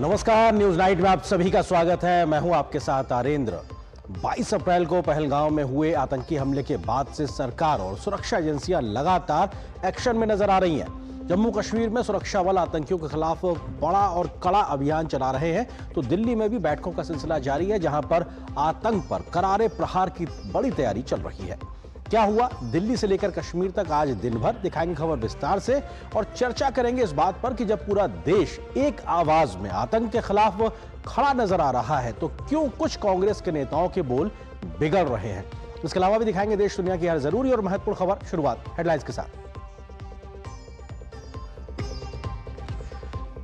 नमस्कार, news night में आप सभी का स्वागत है। मैं हूं आपके साथ आरेंद्र। 22 अप्रैल को पहलगांव में हुए आतंकी हमले के बाद से सरकार और सुरक्षा एजेंसियां लगातार एक्शन में नजर आ रही हैं। जम्मू कश्मीर में सुरक्षा बल आतंकियों के खिलाफ बड़ा और कड़ा अभियान चला रहे हैं, तो दिल्ली में भी बैठकों का सिलसिला जारी है, जहां पर आतंक पर करारे प्रहार की बड़ी तैयारी चल रही है। क्या हुआ दिल्ली से लेकर कश्मीर तक, आज दिन भर दिखाएंगे खबर विस्तार से और चर्चा करेंगे इस बात पर कि जब पूरा देश एक आवाज में आतंक के खिलाफ खड़ा नजर आ रहा है, तो क्यों कुछ कांग्रेस के नेताओं के बोल बिगड़ रहे हैं। इसके अलावा भी दिखाएंगे देश दुनिया की हर जरूरी और महत्वपूर्ण खबर। शुरुआत हेडलाइंस के साथ।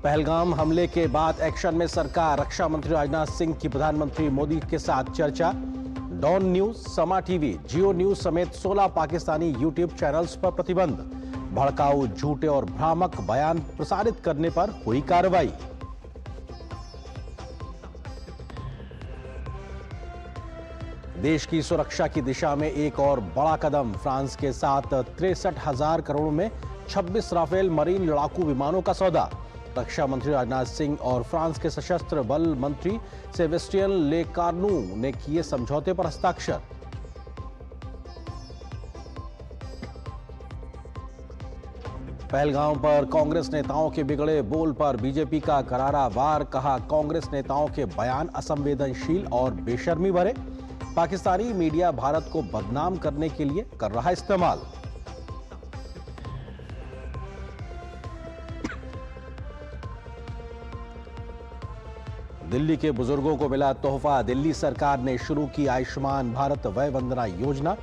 पहलगाम हमले के बाद एक्शन में सरकार, रक्षा मंत्री राजनाथ सिंह की प्रधानमंत्री मोदी के साथ चर्चा। डॉन न्यूज, समा टीवी, जियो न्यूज समेत 16 पाकिस्तानी यूट्यूब चैनल्स पर प्रतिबंध। भड़काऊ, झूठे और भ्रामक बयान प्रसारित करने पर हुई कार्रवाई। देश की सुरक्षा की दिशा में एक और बड़ा कदम। फ्रांस के साथ 63,000 करोड़ में 26 राफेल मरीन लड़ाकू विमानों का सौदा। रक्षा मंत्री राजनाथ सिंह और फ्रांस के सशस्त्र बल मंत्री सेबेस्टियन लेकार्नू ने किए समझौते पर हस्ताक्षर। पहलगाम पर कांग्रेस नेताओं के बिगड़े बोल पर बीजेपी का करारा वार। कहा, कांग्रेस नेताओं के बयान असंवेदनशील और बेशर्मी भरे। पाकिस्तानी मीडिया भारत को बदनाम करने के लिए कर रहा इस्तेमाल। दिल्ली के बुजुर्गों को मिला तोहफा। दिल्ली सरकार ने शुरू की आयुष्मान भारत वय वंदना योजना।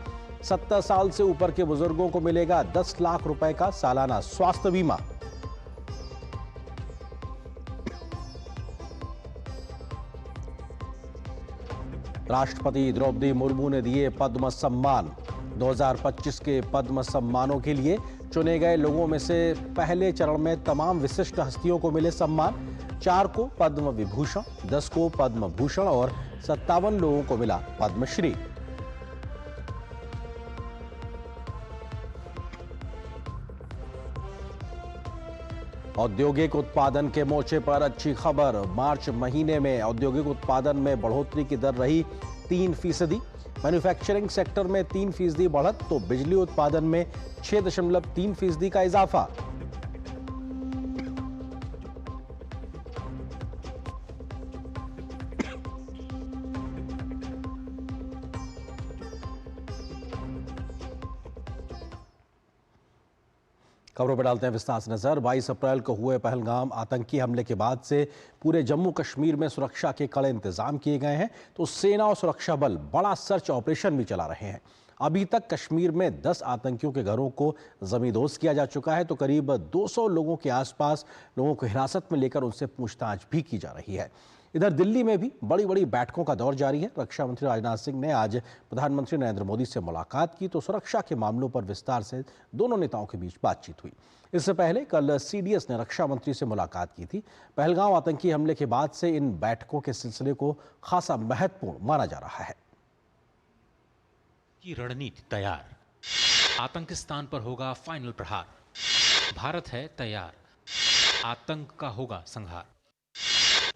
70 साल से ऊपर के बुजुर्गों को मिलेगा 10 लाख रुपए का सालाना स्वास्थ्य बीमा। राष्ट्रपति द्रौपदी मुर्मू ने दिए पद्म सम्मान। 2025 के पद्म सम्मानों के लिए चुने गए लोगों में से पहले चरण में तमाम विशिष्ट हस्तियों को मिले सम्मान। 4 को पद्म विभूषण, 10 को पद्म भूषण और 57 लोगों को मिला पद्मश्री। औद्योगिक उत्पादन के मोर्चे पर अच्छी खबर। मार्च महीने में औद्योगिक उत्पादन में बढ़ोतरी की दर रही 3%। मैन्युफैक्चरिंग सेक्टर में 3% बढ़त, तो बिजली उत्पादन में 6.3% का इजाफा। खबरों पर डालते हैं विस्तार से नजर। 22 अप्रैल को हुए पहलगाम आतंकी हमले के बाद से पूरे जम्मू कश्मीर में सुरक्षा के कड़े इंतजाम किए गए हैं, तो सेना और सुरक्षा बल बड़ा सर्च ऑपरेशन भी चला रहे हैं। अभी तक कश्मीर में 10 आतंकियों के घरों को जमींदोज किया जा चुका है, तो करीब 200 लोगों के आसपास लोगों को हिरासत में लेकर उनसे पूछताछ भी की जा रही है। इधर दिल्ली में भी बड़ी बड़ी बैठकों का दौर जारी है। रक्षा मंत्री राजनाथ सिंह ने आज प्रधानमंत्री नरेंद्र मोदी से मुलाकात की, तो सुरक्षा के मामलों पर विस्तार से दोनों नेताओं के बीच बातचीत हुई। इससे पहले कल सीडीएस ने रक्षा मंत्री से मुलाकात की थी। पहलगाम आतंकी हमले के बाद से इन बैठकों के सिलसिले को खासा महत्वपूर्ण माना जा रहा है। की रणनीति तैयार, आतंकिस्तान पर होगा फाइनल प्रहार। भारत है तैयार, आतंक का होगा संहार।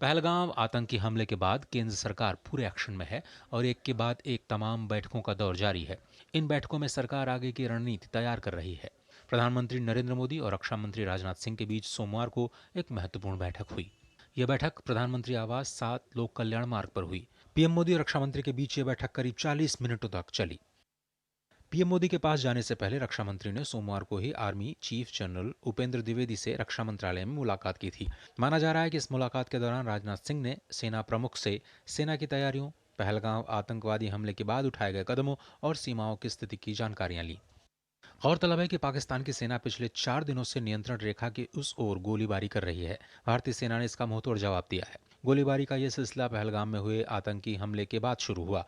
पहलगाम आतंकी हमले के बाद केंद्र सरकार पूरे एक्शन में है और एक के बाद एक तमाम बैठकों का दौर जारी है। इन बैठकों में सरकार आगे की रणनीति तैयार कर रही है। प्रधानमंत्री नरेंद्र मोदी और रक्षा मंत्री राजनाथ सिंह के बीच सोमवार को एक महत्वपूर्ण बैठक हुई। यह बैठक प्रधानमंत्री आवास 7 लोक कल्याण मार्ग पर हुई। पीएम मोदी और रक्षा मंत्री के बीच यह बैठक करीब 40 मिनटों तक चली। पीएम मोदी के पास जाने से पहले रक्षा मंत्री ने सोमवार को ही army chief general Upendra Dwivedi से रक्षा मंत्रालय में मुलाकात की थी। माना जा रहा है कि इस मुलाकात के दौरान राजनाथ सिंह ने सेना प्रमुख से सेना की तैयारियों, पहलगाम आतंकवादी हमले के बाद उठाए गए कदमों और सीमाओं की स्थिति की जानकारियां ली। गौरतलब है कि पाकिस्तान की सेना पिछले 4 दिनों से नियंत्रण रेखा की उस ओर गोलीबारी कर रही है। भारतीय सेना ने इसका मुंहतोड़ जवाब दिया है। गोलीबारी का यह सिलसिला पहलगाम में हुए आतंकी हमले के बाद शुरू हुआ।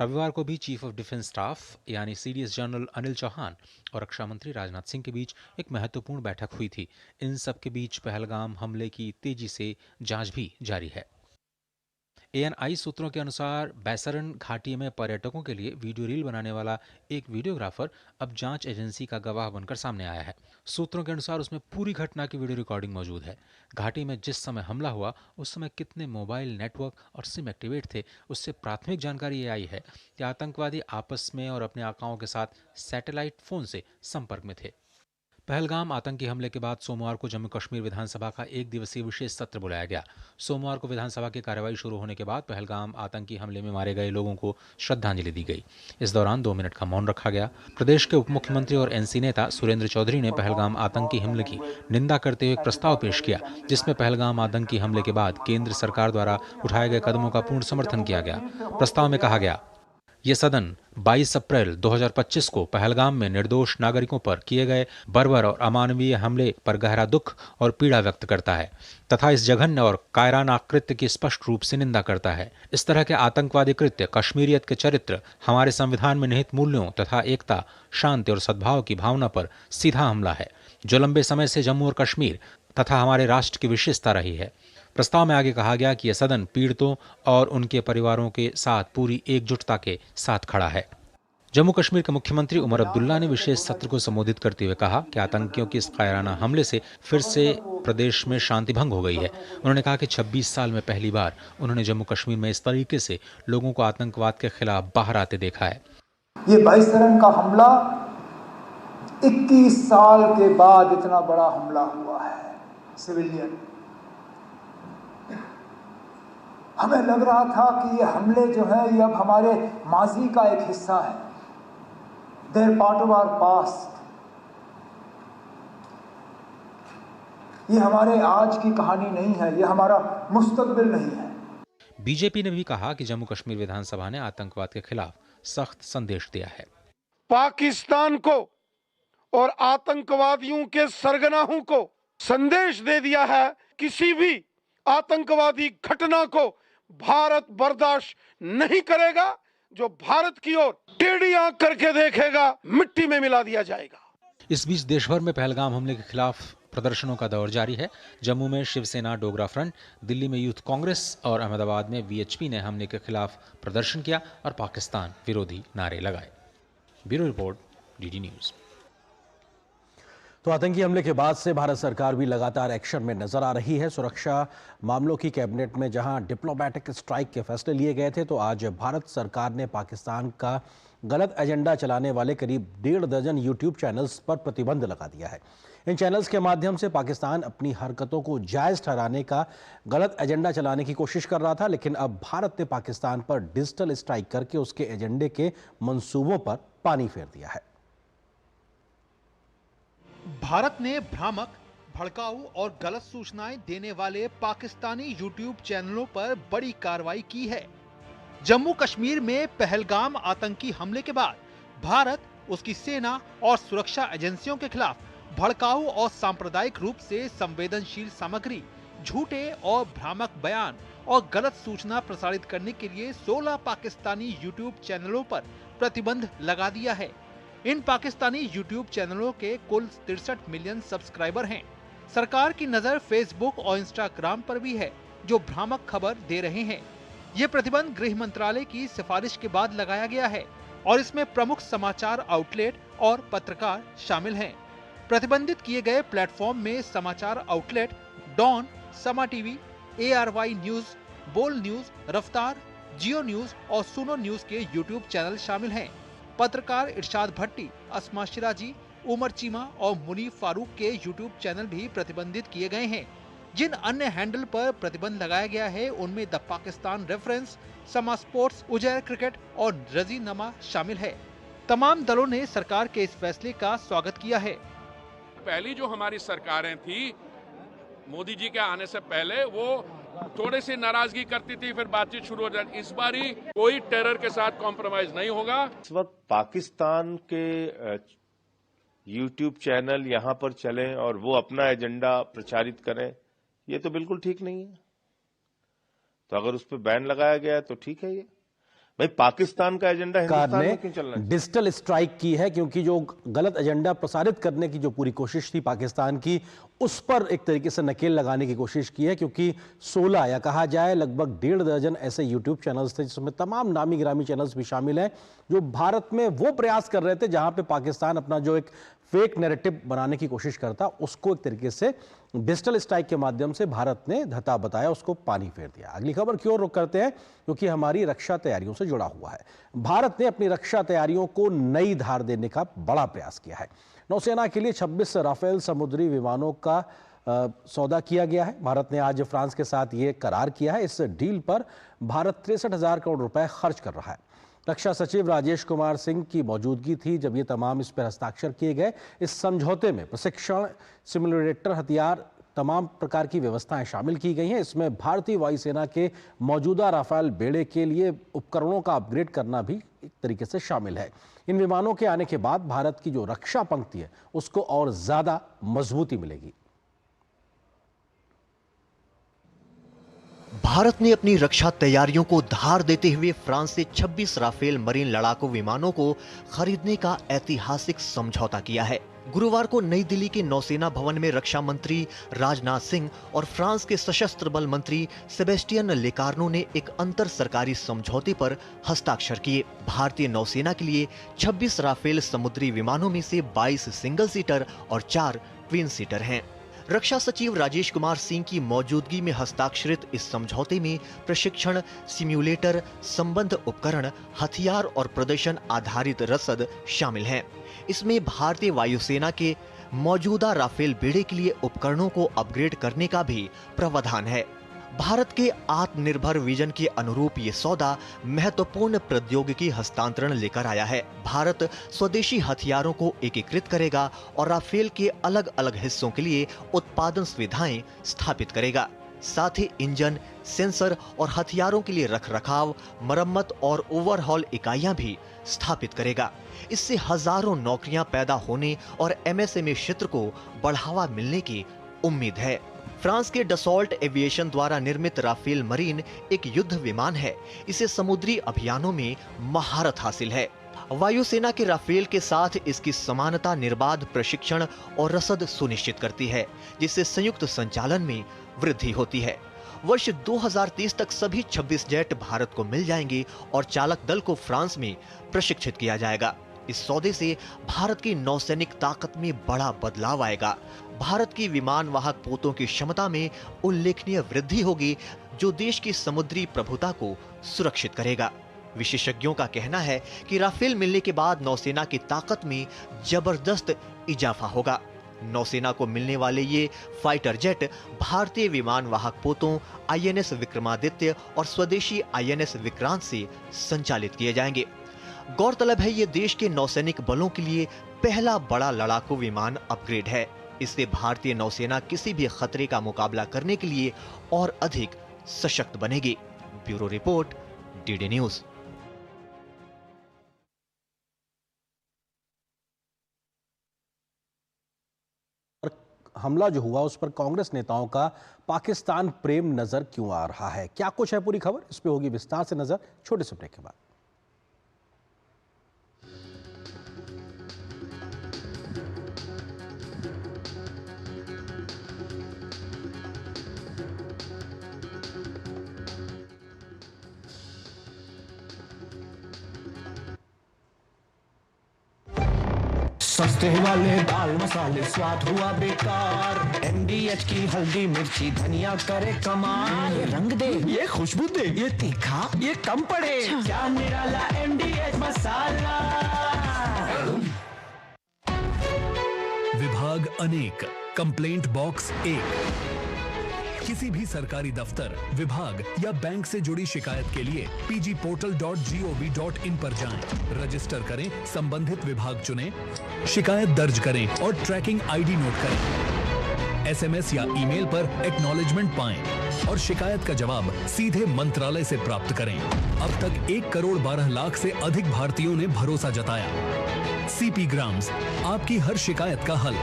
रविवार को भी चीफ ऑफ डिफेंस स्टाफ यानी सीडीएस जनरल अनिल चौहान और रक्षा मंत्री राजनाथ सिंह के बीच एक महत्वपूर्ण बैठक हुई थी। इन सब के बीच पहलगाम हमले की तेजी से जांच भी जारी है। एएनआई सूत्रों के अनुसार बैसरन घाटी में पर्यटकों के लिए वीडियो रील बनाने वाला एक वीडियोग्राफर अब जांच एजेंसी का गवाह बनकर सामने आया है। सूत्रों के अनुसार उसमें पूरी घटना की वीडियो रिकॉर्डिंग मौजूद है। घाटी में जिस समय हमला हुआ उस समय कितने मोबाइल नेटवर्क और सिम एक्टिवेट थे, उससे प्राथमिक जानकारी ये आई है कि आतंकवादी आपस में और अपने आकाओं के साथ सैटेलाइट फोन से संपर्क में थे। पहलगाम आतंकी हमले के बाद सोमवार को जम्मू कश्मीर विधानसभा का एक दिवसीय विशेष सत्र बुलाया गया। सोमवार को विधानसभा की कार्यवाही शुरू होने के बाद पहलगाम आतंकी हमले में मारे गए लोगों को श्रद्धांजलि दी गई। इस दौरान 2 मिनट का मौन रखा गया। प्रदेश के उप मुख्यमंत्री और एनसी नेता सुरेंद्र चौधरी ने पहलगाम आतंकी हमले की निंदा करते हुए एक प्रस्ताव पेश किया, जिसमें पहलगाम आतंकी हमले के बाद केंद्र सरकार द्वारा उठाए गए कदमों का पूर्ण समर्थन किया गया। प्रस्ताव में कहा गया, ये सदन 22 अप्रैल 2025 को पहलगाम में निर्दोष नागरिकों पर किए गए बर्बर और अमानवीय हमले पर गहरा दुख और पीड़ा व्यक्त करता है तथा इस जघन्य और कायराना कृत्य की स्पष्ट रूप से निंदा करता है। इस तरह के आतंकवादी कृत्य कश्मीरियत के चरित्र, हमारे संविधान में निहित मूल्यों तथा एकता, शांति और सद्भाव की भावना पर सीधा हमला है, जो लंबे समय से जम्मू और कश्मीर तथा हमारे राष्ट्र की विशेषता रही है। प्रस्ताव में आगे कहा गया कि यह सदन पीड़ितों और उनके परिवारों के साथ पूरी एकजुटता के साथ खड़ा है। जम्मू कश्मीर के मुख्यमंत्री उमर अब्दुल्ला ने विशेष सत्र को संबोधित करते हुए कहा कि आतंकियों के इस कायराना हमले से फिर से प्रदेश में शांति भंग हो गई है। उन्होंने कहा कि 26 साल में पहली बार उन्होंने जम्मू कश्मीर में इस तरीके से लोगों को आतंकवाद के खिलाफ बाहर आते देखा है। ये 22 रन का हमला 21 साल के बाद इतना बड़ा हमला हुआ है सिविलियन। हमें लग रहा था कि ये हमले जो है ये अब हमारे माजी का एक हिस्सा है, their part of our past. ये हमारे आज की कहानी नहीं है, ये हमारा मुस्तकबिल नहीं है। बीजेपी ने भी कहा कि जम्मू कश्मीर विधानसभा ने आतंकवाद के खिलाफ सख्त संदेश दिया है। पाकिस्तान को और आतंकवादियों के सरगनाहों को संदेश दे दिया है, किसी भी आतंकवादी घटना को भारत बर्दाश्त नहीं करेगा। जो भारत की ओर टेढ़ी आंख करके देखेगा, मिट्टी में मिला दिया जाएगा। इस बीच देश भर में पहलगाम हमले के खिलाफ प्रदर्शनों का दौर जारी है। जम्मू में शिवसेना डोगरा फ्रंट, दिल्ली में यूथ कांग्रेस और अहमदाबाद में वीएचपी ने हमले के खिलाफ प्रदर्शन किया और पाकिस्तान विरोधी नारे लगाए। Bureau report, DD news. तो आतंकी हमले के बाद से भारत सरकार भी लगातार एक्शन में नजर आ रही है। सुरक्षा मामलों की कैबिनेट में जहां डिप्लोमेटिक स्ट्राइक के फैसले लिए गए थे, तो आज भारत सरकार ने पाकिस्तान का गलत एजेंडा चलाने वाले करीब 1.5 दर्जन यूट्यूब चैनल्स पर प्रतिबंध लगा दिया है। इन चैनल्स के माध्यम से पाकिस्तान अपनी हरकतों को जायज ठहराने का गलत एजेंडा चलाने की कोशिश कर रहा था, लेकिन अब भारत ने पाकिस्तान पर डिजिटल स्ट्राइक करके उसके एजेंडे के मंसूबों पर पानी फेर दिया है। भारत ने भ्रामक, भड़काऊ और गलत सूचनाएं देने वाले पाकिस्तानी यूट्यूब चैनलों पर बड़ी कार्रवाई की है। जम्मू कश्मीर में पहलगाम आतंकी हमले के बाद भारत, उसकी सेना और सुरक्षा एजेंसियों के खिलाफ भड़काऊ और सांप्रदायिक रूप से संवेदनशील सामग्री, झूठे और भ्रामक बयान और गलत सूचना प्रसारित करने के लिए 16 पाकिस्तानी यूट्यूब चैनलों पर प्रतिबंध लगा दिया है। इन पाकिस्तानी यूट्यूब चैनलों के कुल 63 मिलियन सब्सक्राइबर हैं। सरकार की नजर फेसबुक और इंस्टाग्राम पर भी है, जो भ्रामक खबर दे रहे हैं। ये प्रतिबंध गृह मंत्रालय की सिफारिश के बाद लगाया गया है और इसमें प्रमुख समाचार आउटलेट और पत्रकार शामिल हैं। प्रतिबंधित किए गए प्लेटफॉर्म में समाचार आउटलेट डॉन, समा टीवी, ARY न्यूज, बोल न्यूज, रफ्तार, जियो न्यूज और सुनो न्यूज के यूट्यूब चैनल शामिल हैं। पत्रकार इरशाद भट्टी, अस्मा शिराजी, उमर चीमा और मुनीफ फारूक के यूट्यूब चैनल भी प्रतिबंधित किए गए हैं। जिन अन्य हैंडल पर प्रतिबंध लगाया गया है उनमें द पाकिस्तान रेफरेंस, समा स्पोर्ट्स, उजैर क्रिकेट और रजी नमा शामिल है। तमाम दलों ने सरकार के इस फैसले का स्वागत किया है। पहली जो हमारी सरकारें थी, मोदी जी के आने से पहले, वो थोड़ी सी नाराजगी करती थी, फिर बातचीत शुरू हो जाती। इस बारी कोई टेरर के साथ कॉम्प्रोमाइज नहीं होगा। इस वक्त पाकिस्तान के यूट्यूब चैनल यहां पर चलें और वो अपना एजेंडा प्रचारित करें, ये तो बिल्कुल ठीक नहीं है। तो अगर उस पर बैन लगाया गया है तो ठीक है। ये भाई पाकिस्तान का एजेंडा सरकार हिंदुस्तान ने में क्यों चलना चाहिए? डिजिटल स्ट्राइक की है, क्योंकि जो गलत एजेंडा प्रसारित करने की जो पूरी कोशिश थी पाकिस्तान की, उस पर एक तरीके से नकेल लगाने की कोशिश की है। क्योंकि 16 या कहा जाए लगभग 1.5 दर्जन ऐसे यूट्यूब चैनल्स थे, जिसमें तमाम नामी गिरामी चैनल्स भी शामिल हैं, जो भारत में वो प्रयास कर रहे थे जहां पे पाकिस्तान अपना जो एक फेक नैरेटिव बनाने की कोशिश करता, उसको एक तरीके से डिजिटल स्ट्राइक के माध्यम से भारत ने धता बताया, उसको पानी फेर दिया। अगली खबर की ओर रुख करते हैं, क्योंकि हमारी रक्षा तैयारियों से जुड़ा हुआ है। भारत ने अपनी रक्षा तैयारियों को नई धार देने का बड़ा प्रयास किया है। नौसेना के लिए 26 राफेल समुद्री विमानों का सौदा किया गया है। भारत ने आज फ्रांस के साथ ये करार किया है। इस डील पर भारत 63,000 करोड़ रुपए खर्च कर रहा है। रक्षा सचिव राजेश कुमार सिंह की मौजूदगी थी जब ये तमाम इस पर हस्ताक्षर किए गए। इस समझौते में प्रशिक्षण, सिमुलेटर, हथियार, तमाम प्रकार की व्यवस्थाएं शामिल की गई हैं। इसमें भारतीय वायुसेना के मौजूदा राफेल बेड़े के लिए उपकरणों का अपग्रेड करना भी एक तरीके से शामिल है। इन विमानों के आने के बाद भारत की जो रक्षा पंक्ति है उसको और ज्यादा मजबूती मिलेगी। भारत ने अपनी रक्षा तैयारियों को धार देते हुए फ्रांस से 26 राफेल मरीन लड़ाकू विमानों को खरीदने का ऐतिहासिक समझौता किया है। गुरुवार को नई दिल्ली के नौसेना भवन में रक्षा मंत्री राजनाथ सिंह और फ्रांस के सशस्त्र बल मंत्री सेबेस्टियन लेकार्नो ने एक अंतर सरकारी समझौते पर हस्ताक्षर किए। भारतीय नौसेना के लिए 26 राफेल समुद्री विमानों में से 22 सिंगल सीटर और 4 ट्विन सीटर हैं। रक्षा सचिव राजेश कुमार सिंह की मौजूदगी में हस्ताक्षरित इस समझौते में प्रशिक्षण, सिम्युलेटर, संबद्ध उपकरण, हथियार और प्रदर्शन आधारित रसद शामिल हैं। इसमें भारतीय वायुसेना के मौजूदा राफेल बेड़े के लिए उपकरणों को अपग्रेड करने का भी प्रावधान है। भारत के आत्मनिर्भर विजन के अनुरूप ये सौदा महत्वपूर्ण प्रौद्योगिकी हस्तांतरण लेकर आया है। भारत स्वदेशी हथियारों को एकीकृत करेगा और राफेल के अलग अलग हिस्सों के लिए उत्पादन सुविधाएं स्थापित करेगा। साथ ही इंजन, सेंसर और हथियारों के लिए रखरखाव, मरम्मत और ओवरहॉल इकाइयां भी स्थापित करेगा। इससे हजारों नौकरियां पैदा होने और एमएसएमई क्षेत्र को बढ़ावा मिलने की उम्मीद है। फ्रांस के डसॉल्ट एविएशन द्वारा निर्मित राफेल मरीन एक युद्ध विमान है। इसे समुद्री अभियानों में महारत हासिल है। वायुसेना के राफेल के साथ इसकी समानता निर्बाध प्रशिक्षण और रसद सुनिश्चित करती है, जिससे संयुक्त संचालन में वृद्धि होती है। वर्ष 2030 तक सभी 26 जेट भारत को मिल जाएंगे और चालक दल को फ्रांस में प्रशिक्षित किया जाएगा। इस सौदे से भारत की नौसैनिक ताकत में बड़ा बदलाव आएगा। भारत की विमान वाहक पोतों की क्षमता में उल्लेखनीय वृद्धि होगी, जो देश की समुद्री प्रभुता को सुरक्षित करेगा। विशेषज्ञों का कहना है कि राफेल मिलने के बाद नौसेना की ताकत में जबरदस्त इजाफा होगा। नौसेना को मिलने वाले ये फाइटर जेट भारतीय विमान वाहक पोतों आईएनएस विक्रमादित्य और स्वदेशी आईएनएस विक्रांत से संचालित किए जाएंगे। गौरतलब है, ये देश के नौसैनिक बलों के लिए पहला बड़ा लड़ाकू विमान अपग्रेड है। इससे भारतीय नौसेना किसी भी खतरे का मुकाबला करने के लिए और अधिक सशक्त बनेगी। Bureau report, DD news. हमला जो हुआ उस पर कांग्रेस नेताओं का पाकिस्तान प्रेम नजर क्यों आ रहा है, क्या कुछ है पूरी खबर, इस पे होगी विस्तार से नजर छोटे से ब्रेक के बाद। सस्ते वाले दाल मसाले स्वाद हुआ बेकार। MDH की हल्दी मिर्ची धनिया करे कमाल। ये रंग दे, ये खुशबू दे, ये तीखा, ये कम पड़े। क्या निराला MDH मसाला। विभाग अनेक, कंप्लेंट बॉक्स 1। किसी भी सरकारी दफ्तर, विभाग या बैंक से जुड़ी शिकायत के लिए pgportal.gov.in पर जाएं, रजिस्टर करें, संबंधित विभाग चुनें, शिकायत दर्ज करें और ट्रैकिंग आईडी नोट करें। SMS या ईमेल पर एक्नॉलेजमेंट पाएं और शिकायत का जवाब सीधे मंत्रालय से प्राप्त करें। अब तक 1 करोड़ 12 लाख से अधिक भारतीयों ने भरोसा जताया। CP ग्राम्स, आपकी हर शिकायत का हल।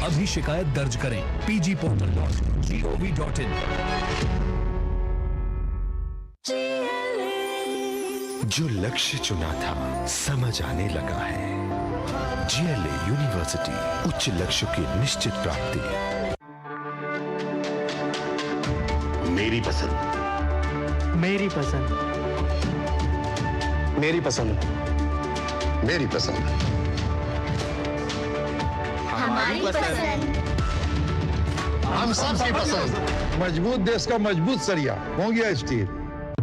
अभी शिकायत दर्ज करें pgportal.gov.in। जो लक्ष्य चुना था समझ आने लगा है। GLA यूनिवर्सिटी, उच्च लक्ष्य की निश्चित प्राप्ति। मेरी पसंद, मेरी पसंद, मेरी पसंद, मेरी पसंद, हमारी पसंद, हम सबकी पसंद। मजबूत देश का मजबूत सरिया हो गया स्टील।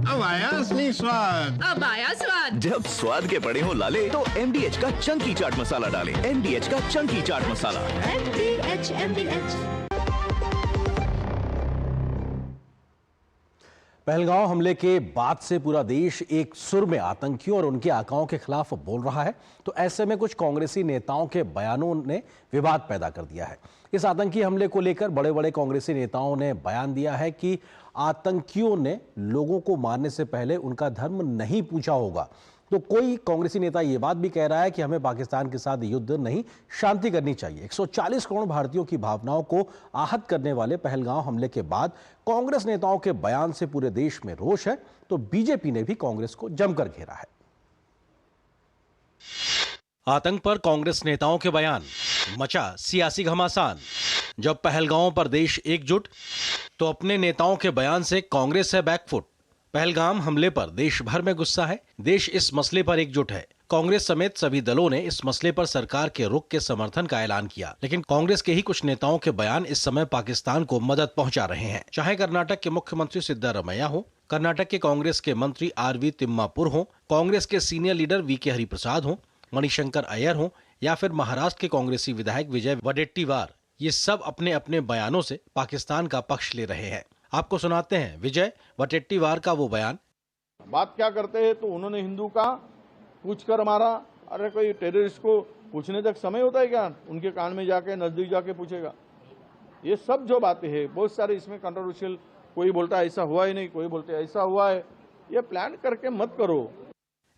अब आया असली स्वाद, अब आया स्वाद। जब स्वाद के पड़े हो लाले तो MDH का चंकी चाट मसाला डालें। MDH का चंकी चाट मसाला। MDH। पहलगांव हमले के बाद से पूरा देश एक सुर में आतंकियों और उनके आकाओं के खिलाफ बोल रहा है, तो ऐसे में कुछ कांग्रेसी नेताओं के बयानों ने विवाद पैदा कर दिया है। इस आतंकी हमले को लेकर बड़े बड़े कांग्रेसी नेताओं ने बयान दिया है कि आतंकियों ने लोगों को मारने से पहले उनका धर्म नहीं पूछा होगा। तो कोई कांग्रेसी नेता यह बात भी कह रहा है कि हमें पाकिस्तान के साथ युद्ध नहीं, शांति करनी चाहिए। 140 करोड़ भारतीयों की भावनाओं को आहत करने वाले पहलगांव हमले के बाद कांग्रेस नेताओं के बयान से पूरे देश में रोष है, तो बीजेपी ने भी कांग्रेस को जमकर घेरा है। आतंक पर कांग्रेस नेताओं के बयान, मचा सियासी घमासान। जब पहलगांव पर देश एकजुट, तो अपने नेताओं के बयान से कांग्रेस है बैकफुट। पहलगाम हमले पर देश भर में गुस्सा है। देश इस मसले पर एकजुट है। कांग्रेस समेत सभी दलों ने इस मसले पर सरकार के रुख के समर्थन का ऐलान किया, लेकिन कांग्रेस के ही कुछ नेताओं के बयान इस समय पाकिस्तान को मदद पहुंचा रहे हैं। चाहे कर्नाटक के मुख्यमंत्री सिद्धारमैया हो, कर्नाटक के कांग्रेस के मंत्री RV तिम्मापुर हो, कांग्रेस के सीनियर लीडर VK हरिप्रसाद हो, मणिशंकर अय्यर हो, या फिर महाराष्ट्र के कांग्रेसी विधायक विजय वडेट्टीवार, ये सब अपने अपने बयानों से पाकिस्तान का पक्ष ले रहे हैं। आपको सुनाते हैं विजय वटेट्टीवार का वो बयान। बात क्या करते हैं तो उन्होंने हिंदू का पूछ कर मारा। अरे कोई टेररिस्ट को पूछने तक समय होता है क्या? उनके कान में जाके नजदीक जाके पूछेगा। ये सब जो बातें हैं बहुत सारे इसमें कंट्रोवर्शियल, कोई बोलता है ऐसा हुआ ही नहीं, कोई बोलते ऐसा हुआ है। ये प्लान करके मत करो।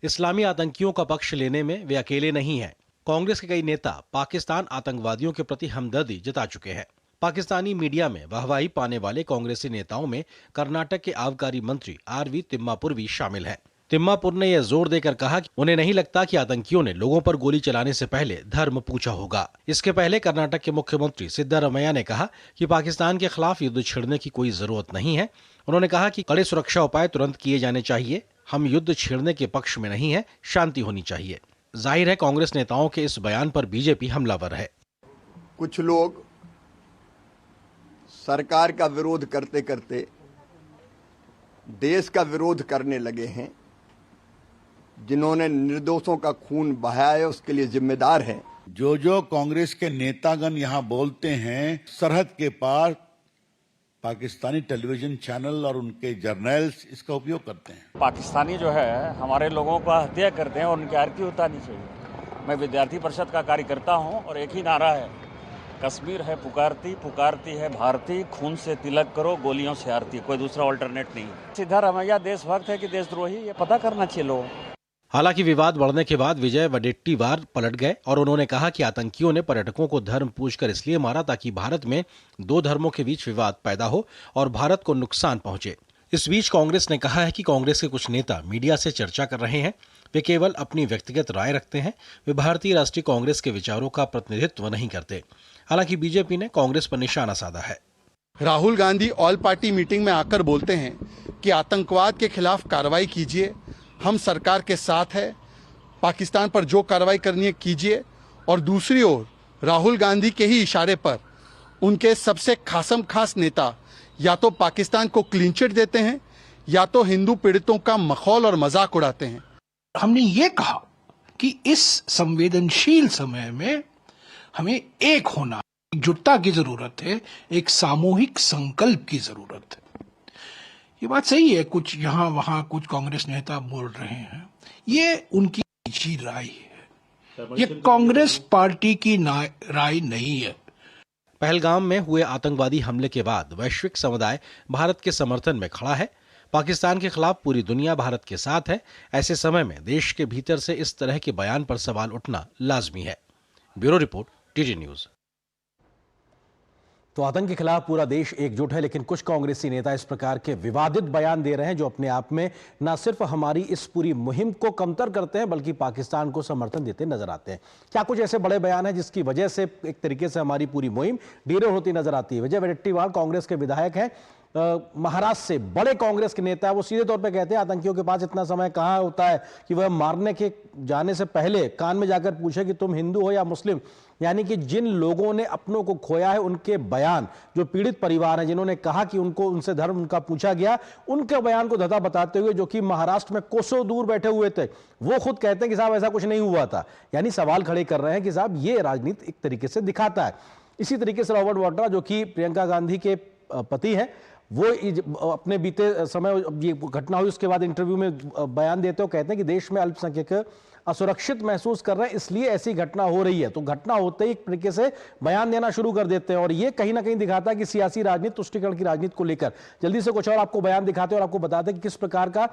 इस्लामी आतंकियों का पक्ष लेने में वे अकेले नहीं हैं। कांग्रेस के कई नेता पाकिस्तान आतंकवादियों के प्रति हमदर्दी जता चुके हैं। पाकिस्तानी मीडिया में वाहवाही पाने वाले कांग्रेसी नेताओं में कर्नाटक के आबकारी मंत्री RV तिम्मापुर भी शामिल हैं। तिम्मापुर ने यह जोर देकर कहा कि उन्हें नहीं लगता कि आतंकियों ने लोगों पर गोली चलाने से पहले धर्म पूछा होगा। इसके पहले कर्नाटक के मुख्यमंत्री सिद्धारमैया ने कहा कि पाकिस्तान के खिलाफ युद्ध छेड़ने की कोई जरूरत नहीं है। उन्होंने कहा कि कड़े सुरक्षा उपाय तुरंत किए जाने चाहिए। हम युद्ध छेड़ने के पक्ष में नहीं है, शांति होनी चाहिए। जाहिर है कांग्रेस नेताओं के इस बयान पर बीजेपी हमलावर है। कुछ लोग सरकार का विरोध करते करते देश का विरोध करने लगे हैं। जिन्होंने निर्दोषों का खून बहाया है उसके लिए जिम्मेदार हैं। जो कांग्रेस के नेतागण यहाँ बोलते हैं, सरहद के पार पाकिस्तानी टेलीविजन चैनल और उनके जर्नल्स इसका उपयोग करते हैं। पाकिस्तानी जो है हमारे लोगों का हत्या करते हैं और उनकी आरती उतारनी चाहिए। मैं विद्यार्थी परिषद का कार्य करता हूं और एक ही नारा है, कश्मीर है पुकारती, पुकारती है भारती, खून से तिलक करो, गोलियों से आरती। कोई दूसरा ऑल्टरनेट नहीं। सिद्धारमैया देशभक्त है कि देशद्रोही, ये पता करना चाहिए लोगों। हालांकि विवाद बढ़ने के बाद विजय वडेट्टीवार पलट गए और उन्होंने कहा कि आतंकियों ने पर्यटकों को धर्म पूछकर इसलिए मारा ताकि भारत में दो धर्मों के बीच विवाद पैदा हो और भारत को नुकसान पहुंचे। इस बीच कांग्रेस ने कहा है कि कांग्रेस के कुछ नेता मीडिया से चर्चा कर रहे हैं। वे केवल अपनी व्यक्तिगत राय रखते हैं। वे भारतीय राष्ट्रीय कांग्रेस के विचारों का प्रतिनिधित्व नहीं करते। हालांकि बीजेपी ने कांग्रेस पर निशाना साधा है। Rahul Gandhi all party meeting में आकर बोलते हैं कि आतंकवाद के खिलाफ कार्रवाई कीजिए, हम सरकार के साथ है, पाकिस्तान पर जो कार्रवाई करनी है कीजिए। और दूसरी ओर राहुल गांधी के ही इशारे पर उनके सबसे खास नेता या तो पाकिस्तान को क्लीन चिट देते हैं या तो हिंदू पीड़ितों का मखौल और मजाक उड़ाते हैं। हमने ये कहा कि इस संवेदनशील समय में हमें एक होना, एकजुटता की जरूरत है, एक सामूहिक संकल्प की जरूरत है। ये बात सही है, कुछ यहाँ वहाँ कुछ कांग्रेस नेता बोल रहे हैं, ये उनकी निजी राय है, ये कांग्रेस पार्टी की राय नहीं है। पहलगाम में हुए आतंकवादी हमले के बाद वैश्विक समुदाय भारत के समर्थन में खड़ा है। पाकिस्तान के खिलाफ पूरी दुनिया भारत के साथ है। ऐसे समय में देश के भीतर से इस तरह के बयान पर सवाल उठना लाजमी है। Bureau report, TT news. तो आतंक के खिलाफ पूरा देश एकजुट है, लेकिन कुछ कांग्रेसी नेता इस प्रकार के विवादित बयान दे रहे हैं जो अपने आप में न सिर्फ हमारी इस पूरी मुहिम को कमतर करते हैं बल्कि पाकिस्तान को समर्थन देते नजर आते हैं। क्या कुछ ऐसे बड़े बयान हैं जिसकी वजह से एक तरीके से हमारी पूरी मुहिम डीरे होती नजर आती है? विजय वडेट्टीवार कांग्रेस के विधायक हैं, महाराष्ट्र से बड़े कांग्रेस के नेता है। वो सीधे तौर पे कहते हैं आतंकियों के पास इतना समय कहां होता है कि वह मारने के जाने से पहले कान में जाकर पूछे कि तुम हिंदू हो या मुस्लिम। यानी कि जिन लोगों ने अपनों को खोया है उनके बयान, जो पीड़ित परिवार हैं जिन्होंने कहा कि उनको उनसे धर्म उनका पूछा गया, उनके बयान को धता बताते हुए जो कि महाराष्ट्र में कोसों दूर बैठे हुए थे, वो खुद कहते हैं कि साहब ऐसा कुछ नहीं हुआ था। यानी सवाल खड़े कर रहे हैं कि साहब ये राजनीति एक तरीके से दिखाता है। इसी तरीके से रॉबर्ट वाड्रा जो कि प्रियंका गांधी के पति हैं, वो अपने बीते समय ये घटना हुई उसके बाद इंटरव्यू में बयान देते हो कहते हैं कि देश में अल्पसंख्यक असुरक्षित महसूस कर रहे हैं, इसलिए ऐसी घटना हो रही है। तो घटना होते ही एक तरीके से बयान देना शुरू कर देते हैं और ये कहीं ना कहीं दिखाता है कि सियासी राजनीति, तुष्टीकरण की राजनीति को लेकर। जल्दी से कुछ और आपको बयान दिखाते हैं और आपको बताते हैं कि किस प्रकार का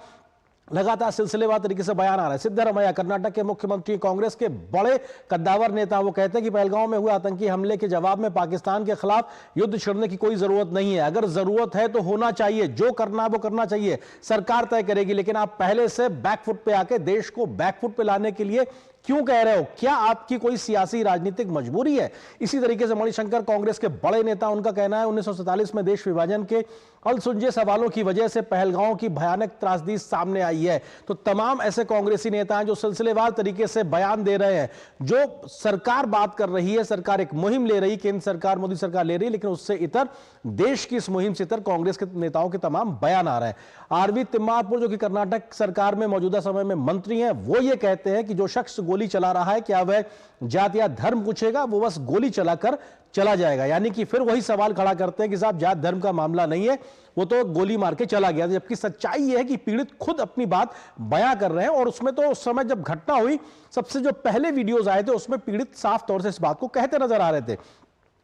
लगातार सिलसिलेवार तरीके से बयान आ रहा है। सिद्धरामैया कर्नाटक के मुख्यमंत्री, कांग्रेस के बड़े कद्दावर नेता, वो कहते हैं कि पहलगांव में हुए आतंकी हमले के जवाब में पाकिस्तान के खिलाफ युद्ध छेड़ने की कोई जरूरत नहीं है। अगर जरूरत है तो होना चाहिए, जो करना है वो करना चाहिए, सरकार तय करेगी। लेकिन आप पहले से बैकफुट पे आके देश को बैकफुट पे लाने के लिए क्यों कह रहे हो? क्या आपकी कोई सियासी राजनीतिक मजबूरी है? इसी तरीके से मणिशंकर कांग्रेस के बड़े नेता, उनका कहना है 1947 में देश विभाजन के अनसुलझे सवालों की वजह से पहलगांव की भयानक त्रासदी सामने आई है। तो तमाम ऐसे कांग्रेसी नेता हैं जो सिलसिलेवार तरीके से बयान दे रहे हैं। जो सरकार बात कर रही है, सरकार एक मुहिम ले रही, केंद्र सरकार, मोदी सरकार ले रही है, लेकिन उससे इतर देश की इस मुहिम से इतर कांग्रेस के नेताओं के तमाम बयान आ रहे हैं। आरवी तिम्मापुर जो कि कर्नाटक सरकार में मौजूदा समय में मंत्री हैं, वो ये कहते हैं कि जो शख्स गोली चला रहा है, क्या वह जात या धर्म पूछेगा? वो बस गोली चलाकर चला जाएगा। यानी कि फिर वही सवाल खड़ा करते हैं कि साहब जात धर्म का मामला नहीं है, वो तो गोली मार के चला गया। जबकि सच्चाई यह है कि पीड़ित खुद अपनी बात बयां कर रहे हैं और उसमें तो उस समय जब घटना हुई, सबसे जो पहले वीडियोज आए थे उसमें पीड़ित साफ तौर से इस बात को कहते नजर आ रहे थे।